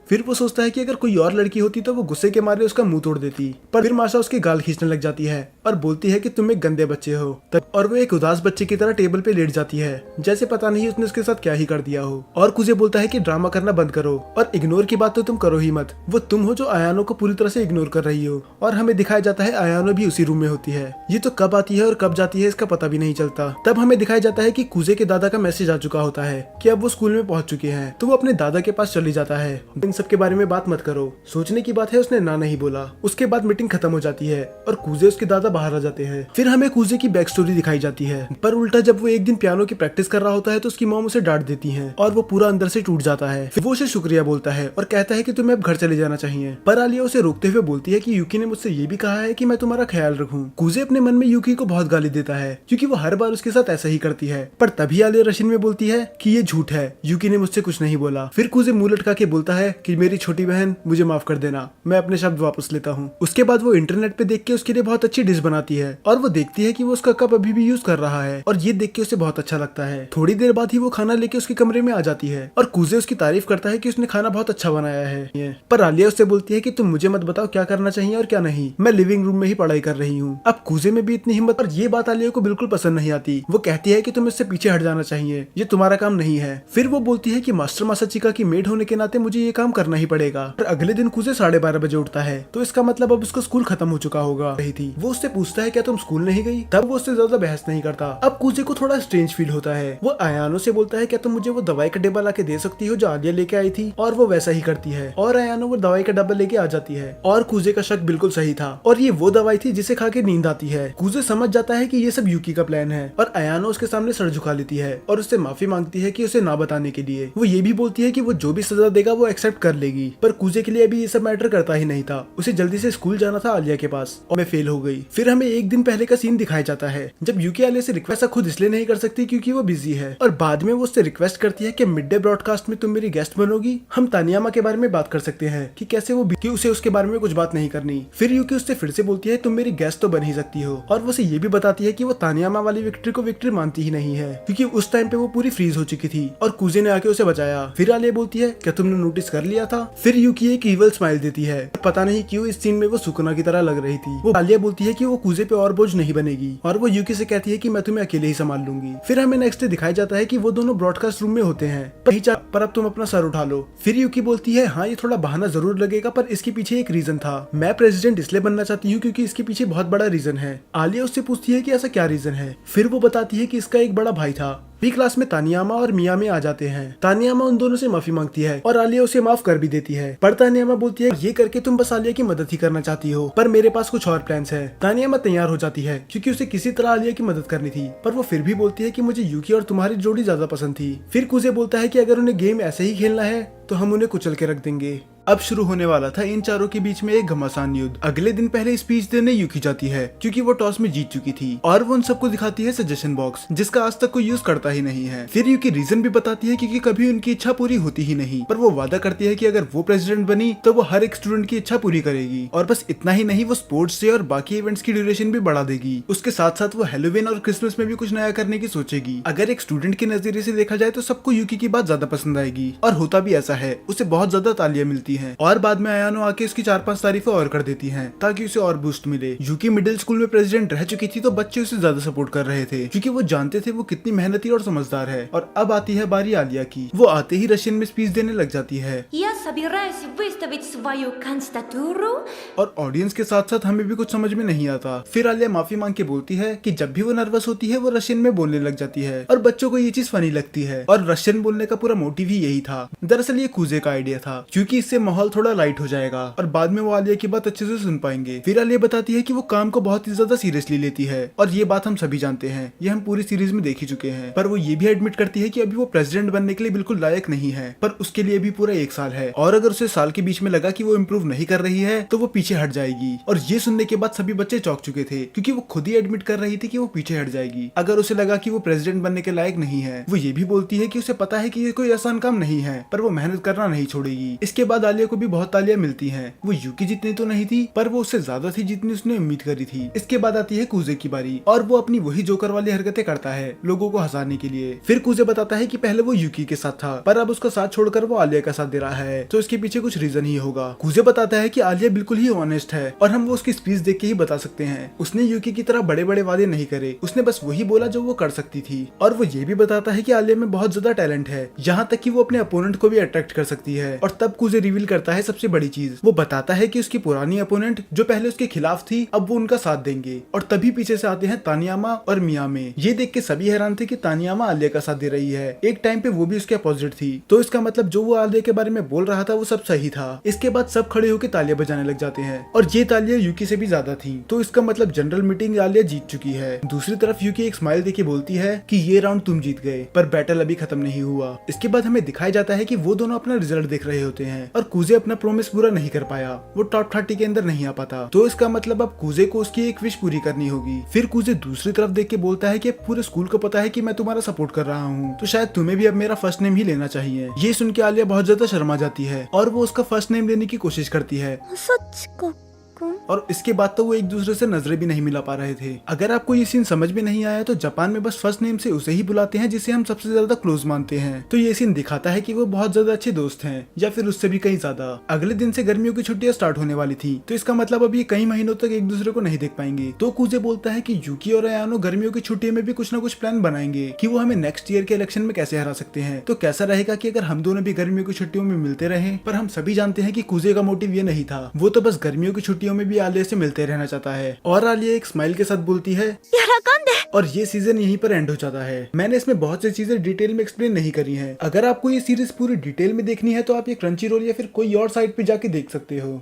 फिर वो सोचता है कि अगर कोई और लड़की होती तो वो गुस्से के मारे उसका मुंह तोड़ देती। पर फिर माशा उसके गाल खींचने लग जाती है और बोलती है कि तुम एक गंदे बच्चे हो। और वो एक उदास बच्चे की तरह टेबल पे लेट जाती है जैसे पता नहीं उसने उसके साथ क्या ही कर दिया हो। और कुजे बोलता है कि ड्रामा करना बंद करो और इग्नोर की बात तो तुम करो ही मत। वो तुम हो जो आयानो को पूरी तरह से इग्नोर कर रही हो। और हमें दिखाया जाता है आयानो भी उसी रूम में होती है। ये तो कब आती है और कब जाती है इसका पता भी नहीं चलता। तब हमें दिखाया जाता है कि कुजे के दादा का मैसेज आ चुका होता है कि अब वो स्कूल में पहुंच चुके हैं। तो वो अपने दादा के पास चली जाता है। इन सब के बारे में बात मत करो। सोचने की बात है उसने ना नहीं बोला। उसके बाद मीटिंग खत्म हो जाती है और कुजे उसके दादा बाहर आ जाते हैं। फिर हमें कुजे की बैक स्टोरी दिखाई जाती है। पर उल्टा जब वो एक दिन पियानो की प्रैक्टिस कर रहा होता है तो उसकी मॉम उसे डांट देती है और वो पूरा अंदर से टूट जाता है। फिर वो उसे शुक्रिया बोलता है और कहता है कि तुम्हें अब घर चले जाना चाहिए। पर आलिया उसे रोकते हुए बोलती है कि यूकी ने मुझसे ये भी कहा है कि मैं तुम्हारा ख्याल रखूं। कुजे अपने मन में यूकी को बहुत गाली देता है क्योंकि वो हर बार उसके साथ ऐसा ही करती है। पर तभी आलिया रशियन में बोलती है कि ये झूठ है, यूकी ने मुझसे कुछ नहीं बोला। फिर कुजे मुंह लटका के बोलता है कि मेरी छोटी बहन मुझे माफ कर देना, मैं अपने शब्द वापस लेता हूँ। उसके बाद वो इंटरनेट पे देख के उसके लिए बहुत अच्छी डिश बनाती है और वो देखती है कि वो उसका कप अभी भी यूज कर रहा है और ये देख के उसे बहुत अच्छा लगता है। थोड़ी देर बाद ही वो खाना लेके उसके कमरे में आ जाती है और कुजे उसकी तारीफ करता है कि उसने खाना बहुत अच्छा बनाया है। पर आलिया उससे बोलती है कि तुम मुझे मत बताओ क्या करना चाहिए और क्या नहीं, मैं लिविंग रूम में ही पढ़ाई कर रही हूँ। अब कुजे में भी इतनी हिम्मत, और ये बात आलिया को बिल्कुल पसंद नहीं आती। वो कहती है कि तुम्हें इससे पीछे हट जाना चाहिए, ये तुम्हारा काम नहीं है। फिर वो बोलती है कि मास्टर मासाचिका की मेड होने के नाते मुझे ये काम करना ही पड़ेगा। और अगले दिन कुजे 12:30 बजे उठता है तो इसका मतलब अब उसका स्कूल खत्म हो चुका होगा। रही थी वो उससे पूछता है क्या तुम स्कूल नहीं गई। तब वो उससे ज्यादा बहस नहीं करता। अब कुजे को थोड़ा स्ट्रेंज फील होता है। वो आयानो से बोलता है क्या तुम मुझे वो दवाई का डिब्बा लाके दे सकती हो जो आलिया लेके आई थी। और वो वैसा ही करती है और आयानो वो दवाई का डब्बा लेके आ जाती है। और कुजे का शक बिल्कुल सही था और ये वो दवाई थी जिसे खा के नींद आती है। कुजे समझ जाता है कि ये सब यूकी का प्लान है और आयानो उसके सामने सर झुका लेती है और उससे माफी मांगती है कि उसे ना बताने के लिए। वो ये भी बोलती है कि वो जो भी सजा देगा वो एक्सेप्ट कर लेगी। पर कुजे के लिए अभी ये सब मैटर करता ही नहीं था। उसे जल्दी से स्कूल जाना था आलिया के पास और मैं फेल हो गई। फिर हमें एक दिन पहले का सीन दिखाया जाता है जब यूकी आलिया से रिक्वेस्ट खुद इसलिए नहीं कर सकती क्योंकि वो बिजी है। और बाद में वो उससे रिक्वेस्ट करती है कि मिड डे ब्रॉडकास्ट में तुम मेरी गेस्ट बनोगी। हम तानियामा के बारे में बात कर सकते हैं कि कैसे वो कि उसे उसके बारे में कुछ बात नहीं करनी। फिर यूकी उससे फिर से बोलती है तुम मेरी गेस्ट तो बन ही सकती हो। और वो उसे ये भी बताती है कि वो तानियामा वाली विक्ट्री को विक्ट्री मानती ही नहीं है क्योंकि उस टाइम पे वो पूरी फ्रीज हो चुकी थी और कुजे ने आके उसे बचाया। फिर आलिया बोलती है क्या तुमने नोटिस कर लिया था। फिर यूकी एक इवल स्माइल देती है। पता नहीं क्यों इस सीन में वो सुकुना की तरह लग रही थी। वो आलिया बोलती है कि वो कुजे पे और बोझ नहीं बनेगी और वो यूकी से कहती है कि मैं तुम्हें अकेले ही संभाल लूंगी। फिर हमें नेक्स्ट डे दिखाया जाता है कि वो दोनों ब्रॉडकास्ट रूम में होते हैं। पर अब तुम अपना सर उठा लो। फिर यूकी बोलती है हाँ ये थोड़ा बहाना जरूर लगेगा पर इसके पीछे एक रीजन था। मैं प्रेसिडेंट इसलिए बनना चाहती हूँ क्योंकि इसके पीछे बहुत बड़ा रीजन है। आलिया उससे पूछती है कि ऐसा क्या रीजन है। फिर वो बताती है कि इसका एक बड़ा भाई था बी क्लास में तानियामा और मियामी आ जाते हैं। तानियामा उन दोनों से माफी मांगती है और आलिया उसे माफ कर भी देती है, पर तानियामा बोलती है ये करके तुम बस आलिया की मदद ही करना चाहती हो, पर मेरे पास कुछ और प्लान्स है। तानियामा तैयार हो जाती है क्योंकि उसे किसी तरह आलिया की मदद करनी थी, पर वो फिर भी बोलती है कि मुझे यूकी और तुम्हारी जोड़ी ज्यादा पसंद थी। फिर कुजे बोलता है कि अगर उन्हें गेम ऐसे ही खेलना है तो हम उन्हें कुचल के रख देंगे। अब शुरू होने वाला था इन चारों के बीच में एक घमासान युद्ध। अगले दिन पहले स्पीच देने यूकी जाती है क्योंकि वो टॉस में जीत चुकी थी और वो उन सबको दिखाती है सजेशन बॉक्स जिसका आज तक कोई यूज करता ही नहीं है। फिर यूकी रीजन भी बताती है क्योंकि कभी उनकी इच्छा पूरी होती ही नहीं, पर वो वादा करती है कि अगर वो प्रेसिडेंट बनी तो वो हर एक स्टूडेंट की इच्छा पूरी करेगी। और बस इतना ही नहीं, वो स्पोर्ट्स डे और बाकी इवेंट्स की ड्यूरेशन भी बढ़ा देगी। उसके साथ साथ वो हेलोवीन और क्रिसमस में भी कुछ नया करने की सोचेगी। अगर एक स्टूडेंट के नजरिए से देखा जाए तो सबको यूकी की बात ज्यादा पसंद आएगी और होता भी ऐसा है। उसे बहुत ज्यादा तालियां मिलती हैं और बाद में अयानो आके उसकी 4-5 तारीफें और कर देती हैं ताकि उसे और बूस्ट मिले। यूकी मिडिल स्कूल में प्रेसिडेंट रह चुकी थी तो बच्चे उसे ज्यादा सपोर्ट कर रहे थे क्योंकि वो जानते थे वो कितनी मेहनती और समझदार है। और अब आती है बारी आलिया की। वो आते ही रशियन में स्पीच देने लग जाती है। Я собираюсь выставить свою кандидатуру. और ऑडियंस के साथ साथ हमें भी कुछ समझ में नहीं आता। फिर आलिया माफी मांग के बोलती है कि जब भी वो नर्वस होती है वो रशियन में बोलने लग जाती है और बच्चों को ये चीज फनी लगती है और रशियन बोलने का पूरा मोटिव ही यही था। दरअसल ये कुजे का आइडिया था क्योंकि इससे माहौल थोड़ा लाइट हो जाएगा और बाद में वो आलिया की बात अच्छे से सुन पाएंगे। फिर आलिया बताती है कि वो काम को बहुत ही ज्यादा सीरियसली लेती है और ये बात हम सभी जानते हैं, ये हम पूरी सीरीज में देख ही चुके हैं। पर वो ये भी एडमिट करती है कि अभी वो प्रेसिडेंट बनने के लिए बिल्कुल लायक नहीं है, पर उसके लिए भी पूरा 1 साल है और अगर उसे साल के बीच में लगा कि वो इम्प्रूव नहीं कर रही है तो वो पीछे हट जाएगी। और ये सुनने के बाद सभी बच्चे चौंक चुके थे क्योंकि वो खुद ही एडमिट कर रही थी कि वो पीछे हट जाएगी अगर उसे लगा कि वो प्रेसिडेंट बनने के लायक नहीं है। वो ये भी बोलती है कि उसे पता है कि ये कोई आसान काम नहीं है, पर वो मेहनत करना नहीं छोड़ेगी। इसके बाद आलिया को भी बहुत तालियां मिलती हैं। वो यूकी जितनी तो नहीं थी, पर वो उससे ज्यादा थी जितनी उसने उम्मीद करी थी। इसके बाद आती है कुजे की बारी और वो अपनी वही जोकर वाली हरकतें करता है लोगों को हंसाने के लिए। फिर कुजे बताता है कि पहले वो यूकी के साथ था, पर अब उसका साथ छोड़कर वो आलिया का साथ दे रहा है, तो इसके पीछे कुछ रीजन ही होगा। कुजे बताता है कि आलिया बिल्कुल ही ऑनेस्ट है और हम वो उसकी स्पीच देख के ही बता सकते हैं। उसने यूकी की तरह बड़े बड़े वादे नहीं करे, उसने बस वही बोला जो वो कर सकती थी। और वो ये भी बताता है कि आलिया में बहुत ज्यादा टैलेंट है, यहाँ तक कि वो अपने अपोनेंट को भी अट्रैक्ट कर सकती है। और तब कुजे रिवील करता है सबसे बड़ी चीज, वो बताता है कि उसकी पुरानी अपोनेंट जो पहले उसके खिलाफ थी अब वो उनका साथ देंगे। और तभी पीछे से आते हैं तानियामा और मियामी। ये देख के सभी हैरान थे कि तानियामा आलिया का साथ दे रही है, एक टाइम पे वो भी उसके अपोजिट थी, तो इसका मतलब जो वो आलिया के बारे में बोल रहा था वो सब सही था। इसके बाद सब खड़े होकर तालियां बजाने लग जाते हैं और ये तालियां यूकी से भी ज्यादा थी, तो इसका मतलब जनरल मीटिंग आलिया जीत चुकी है। दूसरी तरफ यूकी एक स्माइल देके बोलती है कि ये राउंड तुम जीत गए, पर बैटल अभी खत्म नहीं हुआ। इसके बाद हमें दिखाया जाता है कि वो दोनों अपना रिजल्ट देख रहे होते हैं और कुजे अपना प्रोमिस पूरा नहीं कर पाया, वो टॉप 30 के अंदर नहीं आ पाता, तो इसका मतलब अब कुजे को उसकी एक विश पूरी करनी होगी। फिर कुजे दूसरी तरफ देख के बोलता है कि पूरे स्कूल को पता है कि मैं तुम्हारा सपोर्ट कर रहा हूँ, तो शायद तुम्हें भी अब मेरा फर्स्ट नेम ही लेना चाहिए। ये सुन के आलिया बहुत ज्यादा शर्मा जाती है और वो उसका फर्स्ट नेम लेने की कोशिश करती है। そっちか。और इसके बाद तो वो एक दूसरे से नजरें भी नहीं मिला पा रहे थे। अगर आपको ये सीन समझ में नहीं आया तो जापान में बस फर्स्ट नेम से उसे ही बुलाते हैं जिसे हम सबसे ज्यादा क्लोज मानते हैं, तो ये सीन दिखाता है कि वो बहुत ज्यादा अच्छे दोस्त हैं या फिर उससे भी कहीं ज्यादा। अगले दिन से गर्मियों की छुट्टियां स्टार्ट होने वाली थी, तो इसका मतलब अब ये कई महीनों तक एक दूसरे को नहीं देख पाएंगे। तो कुजे बोलता है कि यूकी और अयानो गर्मियों की छुट्टियों में भी कुछ ना कुछ प्लान बनाएंगे कि वो हमें नेक्स्ट ईयर के इलेक्शन में कैसे हरा सकते हैं। तो कैसा रहेगा कि अगर हम दोनों भी गर्मियों की छुट्टियों में मिलते रहे, पर हम सभी जानते हैं कि कुजे का मोटिव ये नहीं था, वो तो बस गर्मियों की छुट्टियों में भी आलिया से मिलते रहना चाहता है। और आलिया एक स्माइल के साथ बोलती है 喜んで。 और ये सीजन यहीं पर एंड हो जाता है। मैंने इसमें बहुत सी चीजें डिटेल में एक्सप्लेन नहीं करी हैं। अगर आपको ये सीरीज पूरी डिटेल में देखनी है तो आप ये क्रंची रोल या फिर कोई और साइट पे जाके देख सकते हो।